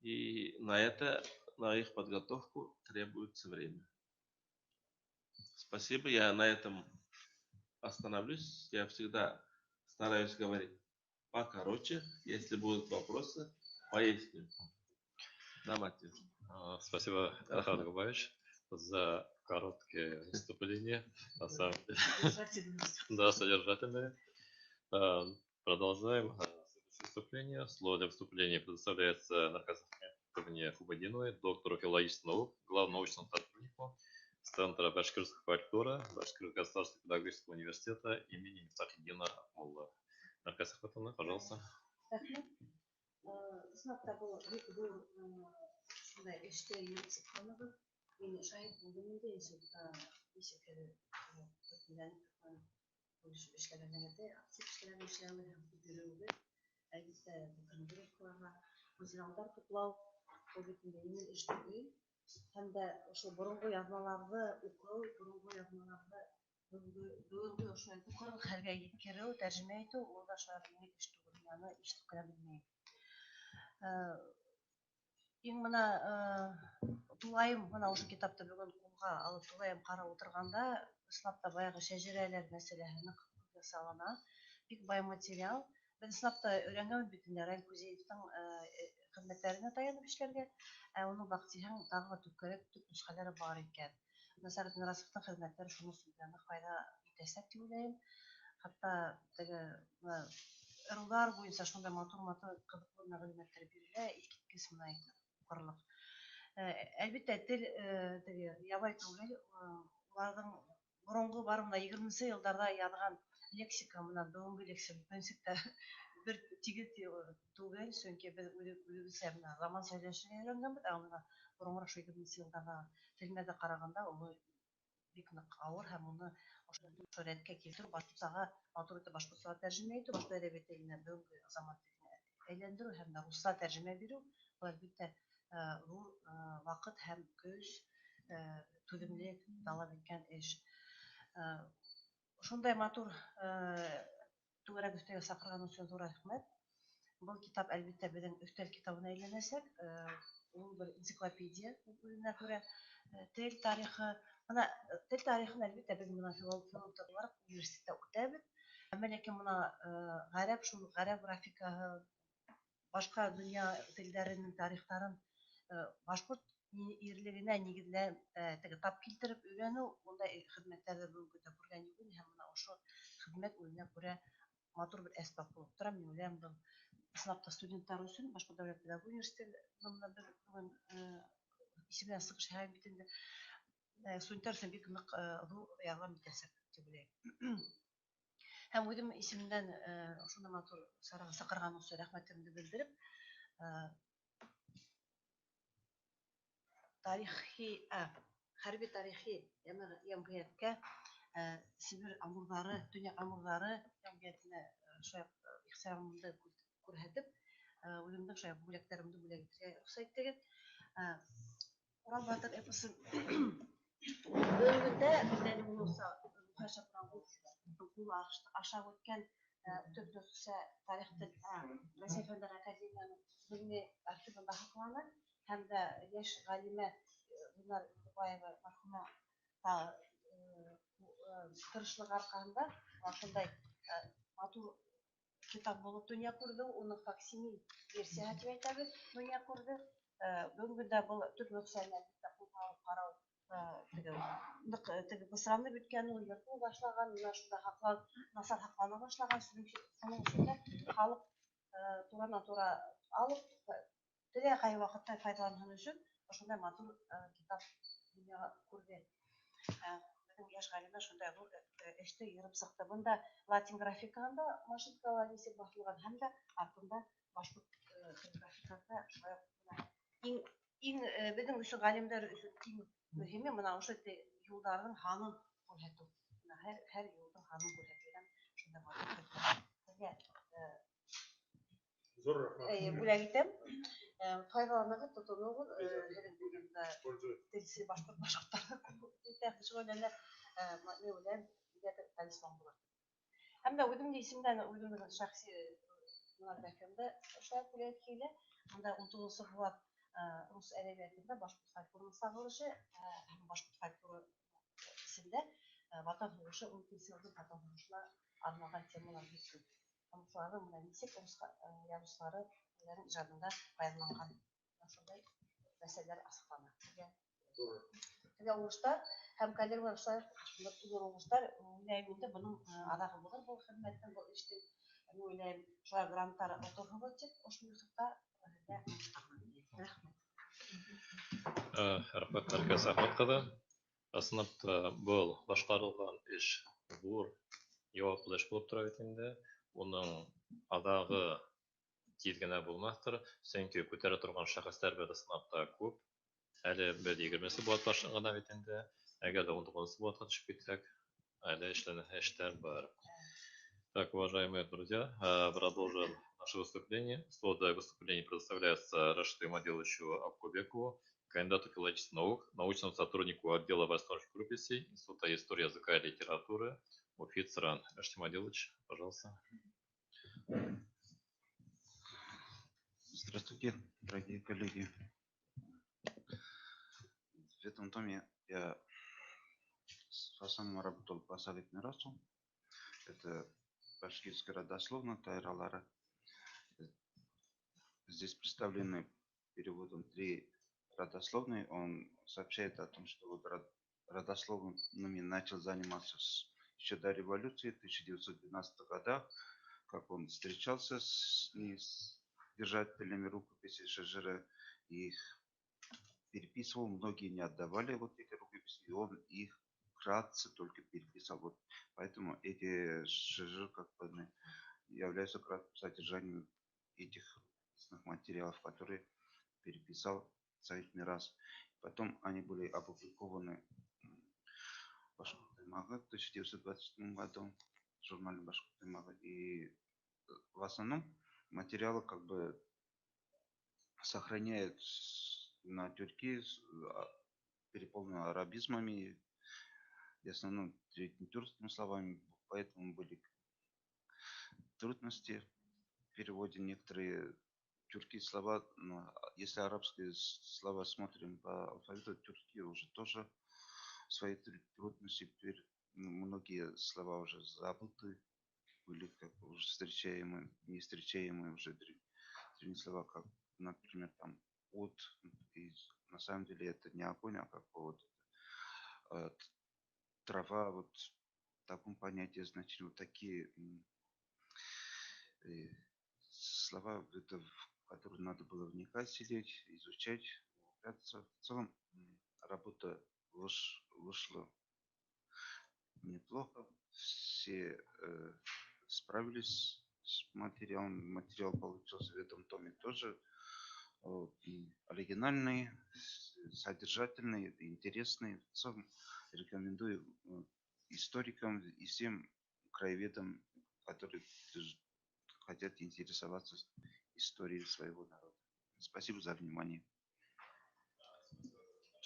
И на их подготовку требуется время. Спасибо, я на этом остановлюсь. Я всегда стараюсь говорить покороче. Если будут вопросы, поясню. Да, Матвей. Спасибо, Рахат Губаевич, за короткие выступления. На самом деле, да, содержательные. Продолжаем следующее выступление. Слово для выступления предоставляется Наркасахметовне Хубадиновой, доктору филологических наук, главному научному сотруднику Центра башкирского фольклора Башкирского государственного педагогического университета имени Мифтахиддина Молла. Наркасахметовна, пожалуйста. Сынапта бұл шындай іште ерекшік қанығы, мен шайын болдымында есепкері işlerinde aktif işlerinde işlerinde görüldü. Elbette bakımcılık kurama, materyaller toplav, o bütünde yeni işleri hem de şu burungu yazmalarda okuv, burungu yazmalarda duyulgu yoşuydu kurul herge yetkeri, tercüme etti, onda şartını iştugulyanı iştugulabilmeyi. Ең мына Тулайым мына ошо китапты бүгүн колго алып Тулайым карап отурганда сынапта баягы шежерелер маселесине жасалына бик бай материал. Мен сынапта өйрөнгөн бүтүндөр Раил Кузеевдин кызматтерине таянып иштерген. Унун бактыяң дагы түпкөрөк түп нускалары бар экен. Насарат Мирасовдун кызматтары шуну сүйлөп пайда итесек деп ойлойм. Хатта теге ырылдар боюнча ошондой матур кызыктуу маалыматтар бериле, илкиткис мындай укурлук. Әлбәттә, тел теге ябай түгел, уларның борынгы бар мына 20-нчы елларда язган лексика менә бүгенге лексика принципта бер тигез түгел, чөнки без үзебезчә менә роман сөйләшергә өйрәнгәнбез, аны борынгы 20-нчы елларда телмәдә караганда ул бик нык авыр һәм уны шәрәткә килтерү, башкортчага матур итеп башкортчага тәрҗемә итү, башка әдәбият теленә бүгенге заман теленә әйләндерү һәм дә русча тәрҗемә бирү, бу әлбәттә зур вакыт һәм көч, түземлек таләп иткән эш. Шундай матур түгәрәк өстәгә сакырган өчен зур рәхмәт. Бу китап әлбәттә безнең өстәл китабына әйләнәчәк. Ул бер энциклопедия үзенә күрә тел тарихы. Ана тел тарихын әлбәттә без моны филологлар университетта үтәбез. Әмма ләкин моны гарәп графикаһы, башка дөнья телләренең тарихтарын башкорт ирлегенә нигезләп теге тап килтереп өйрәнү, монда хезмәтләрдә бүгенге дә күргән юк, һәм менә ошо хезмәт үзенә күрә матур бер әсбап булып тора. Мин уйлыйм, бу сынапта студентлар өчен Башкорт дәүләт педагогик университетында бер бүген исемнән сыгыш һәм битендә студентлар өчен бик нык зур ярдәм итәчәк дип уйлыйм. Һәм үзем исемнән ошондый матур сарага сакырган өчен рәхмәтемне белдереп, хәрби тарихи ямгыятькә Сибир амурлары, Төньяк амурлары ямгыятенә шуя ихтирамымны күрһәтеп, үземнең шуя бүләкләремне бүләгәргә рөхсәт итегез. Урал батыр эпосы бүгенгә безнең булса аша үткән төрлесе тарихты Россия Фәннәр академиясының бүлме архивында һаклана һәм дә яшь галимә Гөлнар Юлдыбаева мәрхүмә тырышлыгы аркасында шундай матур китап булып дөнья күрде, уны факсимил версия дип әйтәбез, дөнья күрде. бүгінгі күнде бұл түрлі мәселелерді қозғалып қарау теге бысыранып өткен ул ерту башлаган, мына шунда хаклар насар хаклана башлаган, шуның үчүндө халык турана-тура алып, тирә кай вакытта файдалану өчен ошондай матур китап дөньяга күрде. Безнең яшь галимнәр шундай зур эште йөреп сыкты. Бунда латин графикасында машинкалар исеп басылган һәм дә артында башкорт графикасында шулай иң безнең өчен галимнәр өчен иң мөһиме мына ошо юлларның ханын күрсәтү. Һәр юлның ханын күрсәтелгән шундай матур китап. Зур рахмат. Бүләк итәм. Файдаланыгыз, тотыныгыз, дигәндә телсе башкортлар итәк шөгыльләнә, мәгълүм дигән талисман булыр. Һәм дә үземнең исемдән үземнең шәхси мөнәсәбәтемдә эшләп бүләк килә. Анда 19 Булат рус әдәбиятында башкорт фольклорының сагылышы һәм башкорт фольклоры исемдә Ватан сугышы, 12 елның Ватан сугышына арналган темалар бик. Шуларны менә ничек язучылары үзләренең иҗатында баянланган шундай мәсьәләләр асыклана. Теге уңыштар һәм кадрлар шулай уңыштар уйлаймында буның адагы булыр бу хезмәттән бу эштә уйлайм шулай гранттар отырылып дип ошол юсыфта Рәхмәт, Нәркәс Әхмәт кызы. Ысынапта был башкарылган эш зур яваплы эш булып тора бит инде. Уның адагы тиз генә булмастыр, чөнки күтәрә торган шәхесләр бер сынапта күп. Әле бер 20 Булат гына бит инде. Әгәр дә 19 Булатка төшеп китсәк, әле эшләр бар. Так, уважаемые друзья, продолжим наше выступление. Слово для выступления предоставляется Рашиду Имадиловичу Акубекову, кандидату филологических наук, научному сотруднику отдела восстановки рукописей Института истории языка и литературы УФИ ЦРАН. Рашид Имадилович, пожалуйста. Здравствуйте, дорогие коллеги. В этом томе я в основном работал по Савит Мирасу. Это башкирская родословная Тайралара. Здесь представлены переводом 3 родословные. Он сообщает о том, что вот родословными начал заниматься еще до революции, в 1912 годах, как он встречался с держателями рукописей Шажира, их переписывал, многие не отдавали вот эти рукописи, и он их вкратце только переписал. Вот поэтому эти Шажир как бы являются кратким содержанием этих материалов, которые переписал Саид Мирас. Потом они были опубликованы в Башкирской Мага в 1927 году, в журнале Башкирской Мага. И в основном материалы как бы сохраняют на тюрки, переполнены арабизмами, в основном тюркскими словами, поэтому были трудности в переводе. Некоторые тюркские слова, если арабские слова смотрим по алфавиту, тюркские уже тоже свои трудности. Теперь многие слова уже забыты, были как уже встречаемые, не встречаемые уже древние слова, как, например, там от, и на самом деле это не огонь, а как вот трава, вот в таком понятии значит вот такие слова, это, в которые надо было вникать, сидеть, изучать, углубляться. В целом работа вышла неплохо, все справились с материалом. Материал получился в этом томе тоже оригинальный, содержательный, интересный. В целом рекомендую историкам и всем краеведам, которые хотят интересоваться историей своего народа. Спасибо за внимание.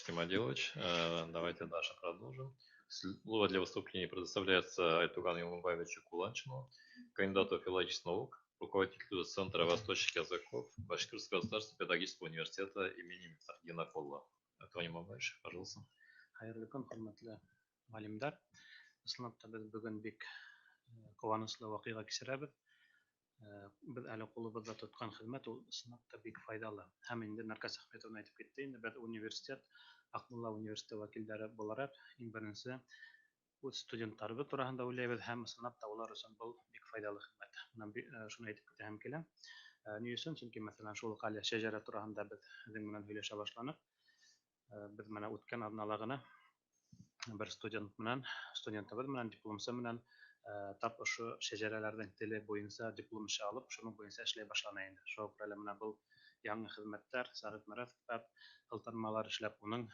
Имадилович, давайте дальше продолжим. Слово для выступления предоставляется Айтугану Юмубаевичу Куланчину, кандидату филологических наук, руководителю Центра восточных языков Башкирского государственного педагогического университета имени Мифтахдина Колла. Айтуган Юмубаевич, пожалуйста. Хайырлы көн, хөрмәтле галимдар. Ысынлап та без бүген бик куанычлы вакыйга кичерәбез. Без әле кулыбызда тоткан хезмәт ул сынакта бик файдалы. Һәм инде Наркас Әхмәтов әйтеп китте, инде без университет, Акмулла университеты вәкилләре буларак, иң беренче үз студентларыбыз турында уйлыйбыз һәм сынакта улар өчен бу бик файдалы хезмәт. Менә шуны әйтеп китәм килә. Ни өчен? Чөнки мәсәлән шул Калия шәҗәрә турында без сезнең белән һөйләшә башладык. Без менә үткән атнала гына бер студентыбыз белән, дипломчы белән тап ошо шәҗәрәләрнең теле буенча диплом эше алып, шуның буенча эшләй башлана инде. Шуңа күрә менә бу яңа хезмәттәр, Сәгыйть Мөратов кылтырмалар эшләп, уның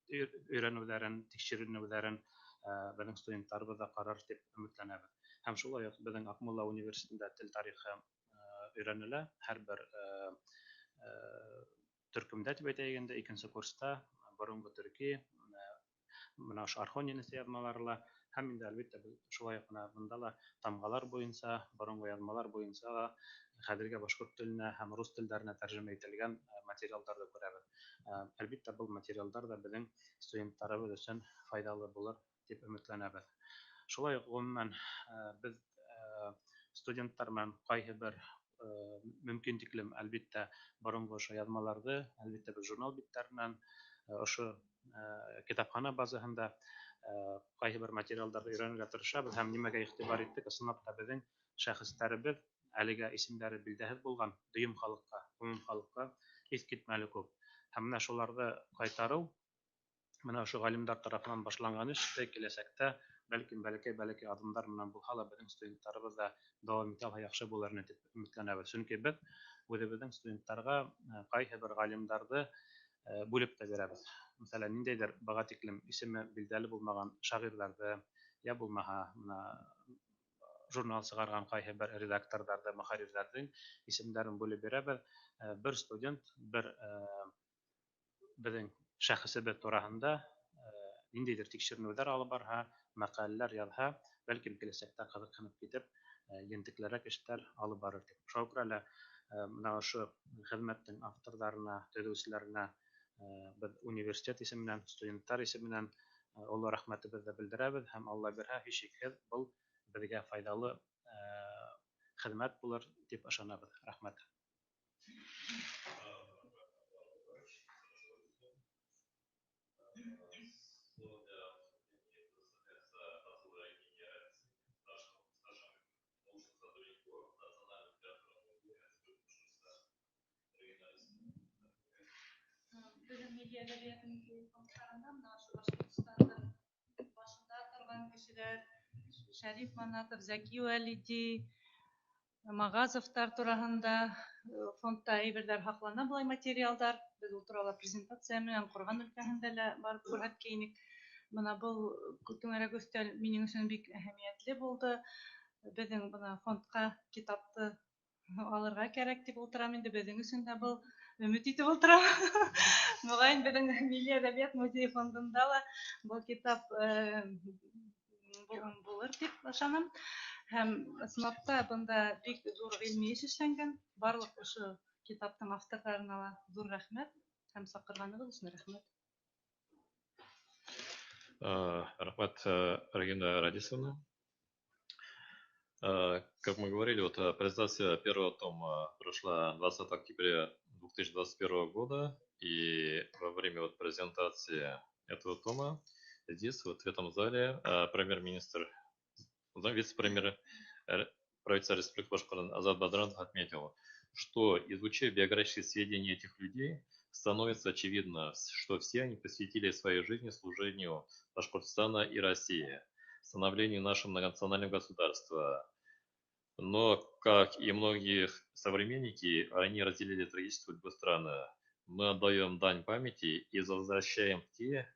өйрәнүләрен, тикшеренүләрен безнең студентларыбыз да карар дип өметләнәбез. Һәм шулай ук безнең Акмулла университетында тел тарихы өйрәнелә. Һәрбер төркемдә дип әйтәйек инде, икенче курста борынгы төрки, менә ошо Архонинесы язмаларла һәм инде әлбәттә шулай ук монда да тамгалар буенча, борынгы язмалар буенча хәзерге башкорт теленә һәм рус телләренә тәрҗемә ителгән материалларны күрәбез. Әлбәттә бу материаллар да безнең студентларыбыз өчен файдалы булыр дип өметләнәбез. Шулай ук гомумән без студентлар белән кайһы бер мөмкин тиклем әлбәттә борынгы ошо язмаларды, әлбәттә без журнал битләреннән, ошо китапхана базаһында кайһы бер материалларны өйрәнергә тырышабыз һәм нимәгә игътибар иттек? Сынакта безнең шәхесләребез әлегә исемләре билдәһез булган дөйем халыкка, гомум халыкка искитмәле күп. Һәм менә шуларны кайтару менә ошо галимнәр тарафыннан башланган эш киләчәктә бәлки адымнар менән булса да безнең студентларыбыз да дәвам итә алса яхшы булыр дип өметләнәбез. Чөнки без үзебезнең студентларга кайһы бер галимнәрне бүлеп тә бирәбез. Мәсәлән, ниндәйдер бага тиклем исеме билдәле булмаган шагыйрьләрне, я булмаһа, журнал чыгарган кайһы бер редакторларны, мөхәррирләрнең исемнәрен бүлеп бирәбез. Бер студент, бер безнең шәхесебез турында ниндәйдер тикшеренүләр алып барһа, мәкаләләр язса, бәлки киләчәктә кызыксынып китеп, ентеклерәк эшләр алып барыр дип. Шуңа күрә менә ошо хезмәтнең авторларына, төзүчеләренә без университет исеменнән, студентлар исеменнән олы рәхмәтебезне белдерәбез һәм Алла бирһә, һичшиксез бу безгә файдалы хезмәт булыр дип ышанабыз. Рәхмәт. Bizim Milli Edebiyatın konuşlarından Bашкортстанның башында торган кешеләр Шәриф Манатов, Зәки Вәлиди, Магазовтар турында фондта әйберләр һаклана, булай материалдар. Без ул турында презентация менән Курган өлкәһендә лә барып күрһәткәйник. Менә бу күтүңәрәк өстәл минем өчен бик әһәмиятле булды. Безнең бына фондка китапты алырга кирәк дип утырам инде. Безнең өчен дә бу өмет итеп утырам. Мөгаен безнең Милли Әдәбият музей фондында ла бу китап булыр дип ышанам. Һәм сынапта бында бик зур гыйльми эш эшләнгән. Барлык ошо китаптың авторларына ла зур рәхмәт һәм сакырганыгыз өчен рәхмәт. Рахмат, Регина Радисовна. Как мы говорили, вот презентация первого тома прошла 20 октября 2021 года, и во время вот презентации этого тома здесь, вот в этом зале, премьер-министр, вице-премьер правительства Республики Башкортостан Азат Бадранов отметил, что, изучив биографические сведения этих людей, становится очевидно, что все они посвятили своей жизни служению Башкортостана и России, становлению нашего многонационального государства. Но, как и многие современники, они разделили трагическую судьбу страны. Мы отдаем дань памяти и возвращаем те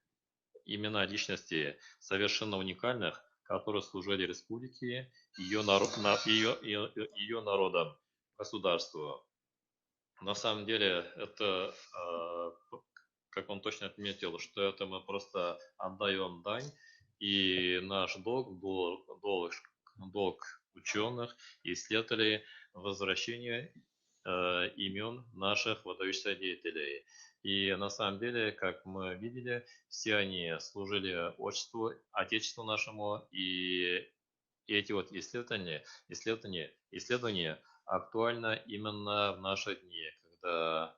имена личностей совершенно уникальных, которые служили республике, ее народам, государству. На самом деле, это, как он точно отметил, что это мы просто отдаем дань, и наш долг ученых, исследователей, возвращение имен наших выдающихся деятелей. И на самом деле, как мы видели, все они служили отечеству нашему, и эти вот исследования исследование актуально именно в наши дни, когда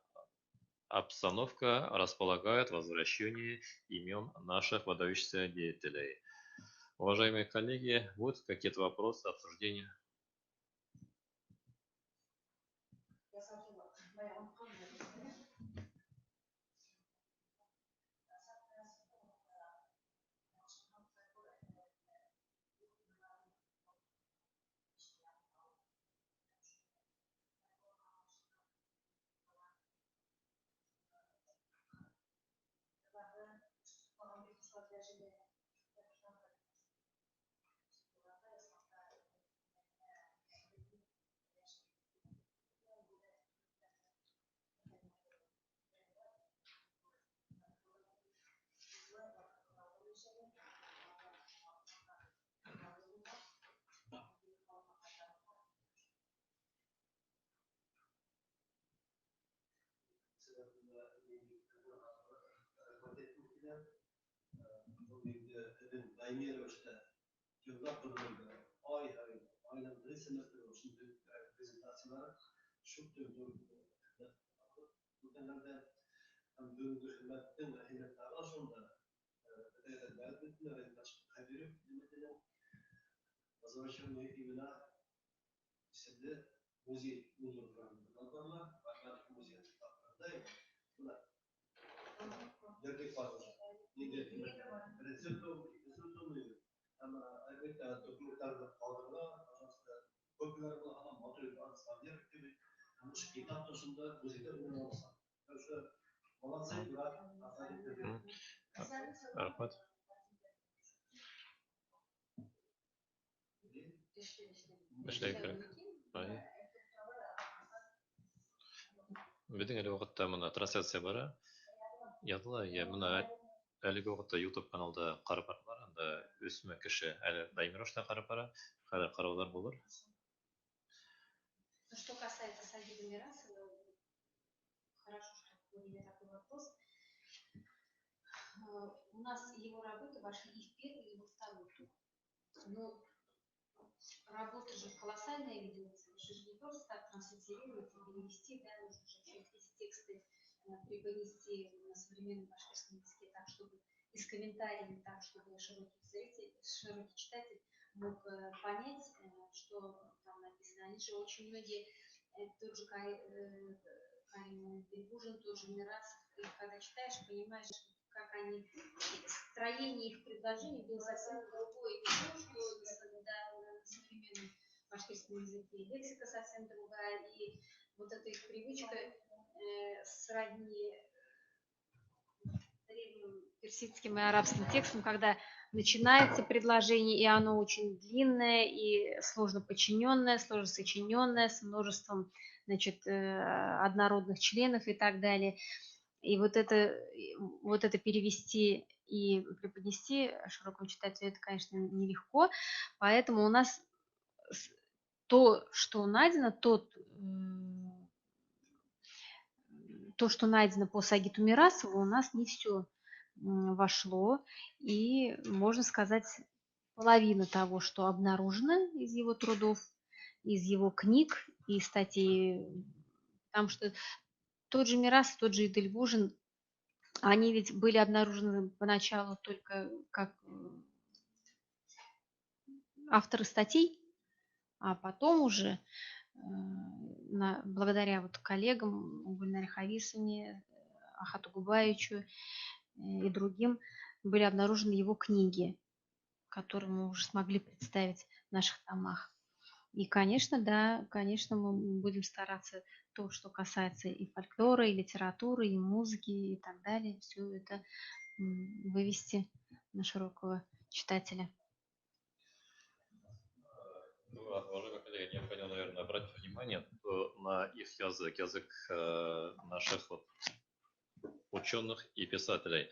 обстановка располагает возвращение имен наших выдающихся деятелей. Уважаемые коллеги, будут какие-то вопросы, обсуждения? Рахмат. Біздің әлі уақытта мына трансляция бара. Ядыла, я мына әлігі уақытта YouTube каналда қарап баралар, анда өсімі кіші әлі дайымыраштан қарап бара, қараулар болыр. Что касается Сагида Мирасова, хорошо, что подняли такой вопрос. У нас его работы вошли и в первый, и во второй тур. Но работа же колоссальная ведется. Вы же не просто так транслировать и перевести, да, нужно же еще эти тексты преподнести на современном башкирском языке так, чтобы из комментариев, так, чтобы широкий читатель мог понять, что там написано. Они же очень многие, тот же Карим Бельбужин, тот же Мирасов, ты когда читаешь, понимаешь, как они, строение их предложений было совсем другое, не то, что на современном башкирском языке, лексика совсем другая, и вот эта их привычка сродни древним персидским и арабским текстам, когда начинается предложение, и оно очень длинное и сложно подчиненное, сложно сочиненное, с множеством, значит, однородных членов и так далее. И вот это перевести и преподнести широкому читателю, это, конечно, нелегко. Поэтому у нас то, что найдено, то, что найдено по Сагиту Мирасову, у нас не все вошло. И, можно сказать, половина того, что обнаружено из его трудов, из его книг и статей. Потому что тот же Мирасов, тот же Идельбужин, они ведь были обнаружены поначалу только как авторы статей, а потом уже благодаря вот коллегам Гульнаре Хависовне, Ахату Губаевичу и другим были обнаружены его книги, которые мы уже смогли представить в наших томах. И, конечно, да, конечно, мы будем стараться то, что касается и фольклора, и литературы, и музыки, и так далее, все это вывести на широкого читателя. Уважаемые коллеги, необходимо, наверное, обратить внимание на их язык, язык наших ученых и писателей.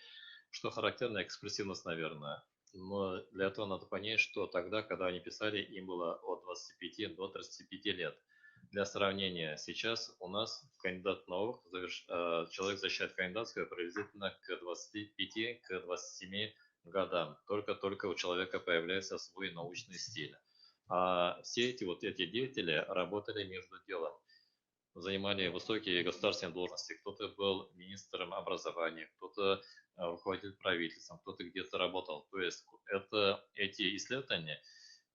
Что характерно, экспрессивность, наверное. Но для этого надо понять, что тогда, когда они писали, им было от 25 до 35 лет. Для сравнения, сейчас у нас кандидат наук, человек защищает кандидатскую приблизительно к 25-27 годам. Только у человека появляется свой научный стиль. А все эти деятели работали между делом, занимали высокие государственные должности. Кто-то был министром образования, кто-то руководитель правительством, кто-то где-то работал. То есть эти исследования,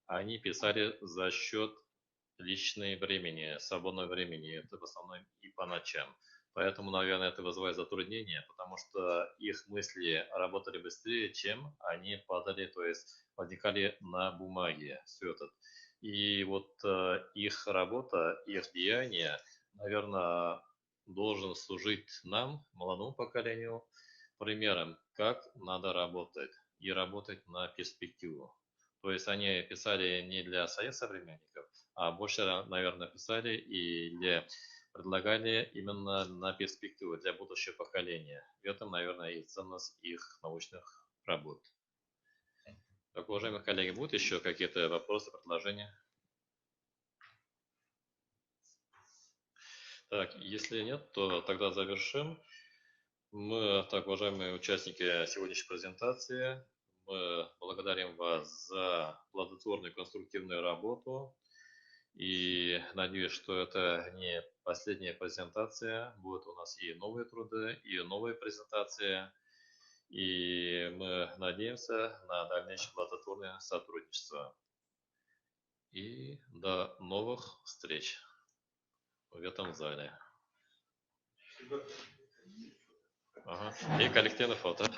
они писали за счет личного времени, свободного времени. Это в основном и по ночам. Поэтому, наверное, это вызывает затруднения, потому что их мысли работали быстрее, чем они падали, то есть возникали на бумаге, все это. И вот их работа, их деяния, наверное, должен служить нам, молодому поколению, примером, как надо работать и работать на перспективу. То есть они писали не для своих современников, а больше, наверное, писали или предлагали именно на перспективу для будущего поколения. В этом, наверное, и ценность их научных работ. Так, уважаемые коллеги, будут еще какие-то вопросы, предложения? Так, если нет, то тогда завершим. Мы, так, уважаемые участники сегодняшней презентации, мы благодарим вас за плодотворную конструктивную работу. И надеюсь, что это не последняя презентация. Будут у нас и новые труды, и новые презентации. И мы надеемся на дальнейшее плодотворное сотрудничество. И до новых встреч в этом зале. Ага. И коллективное фото.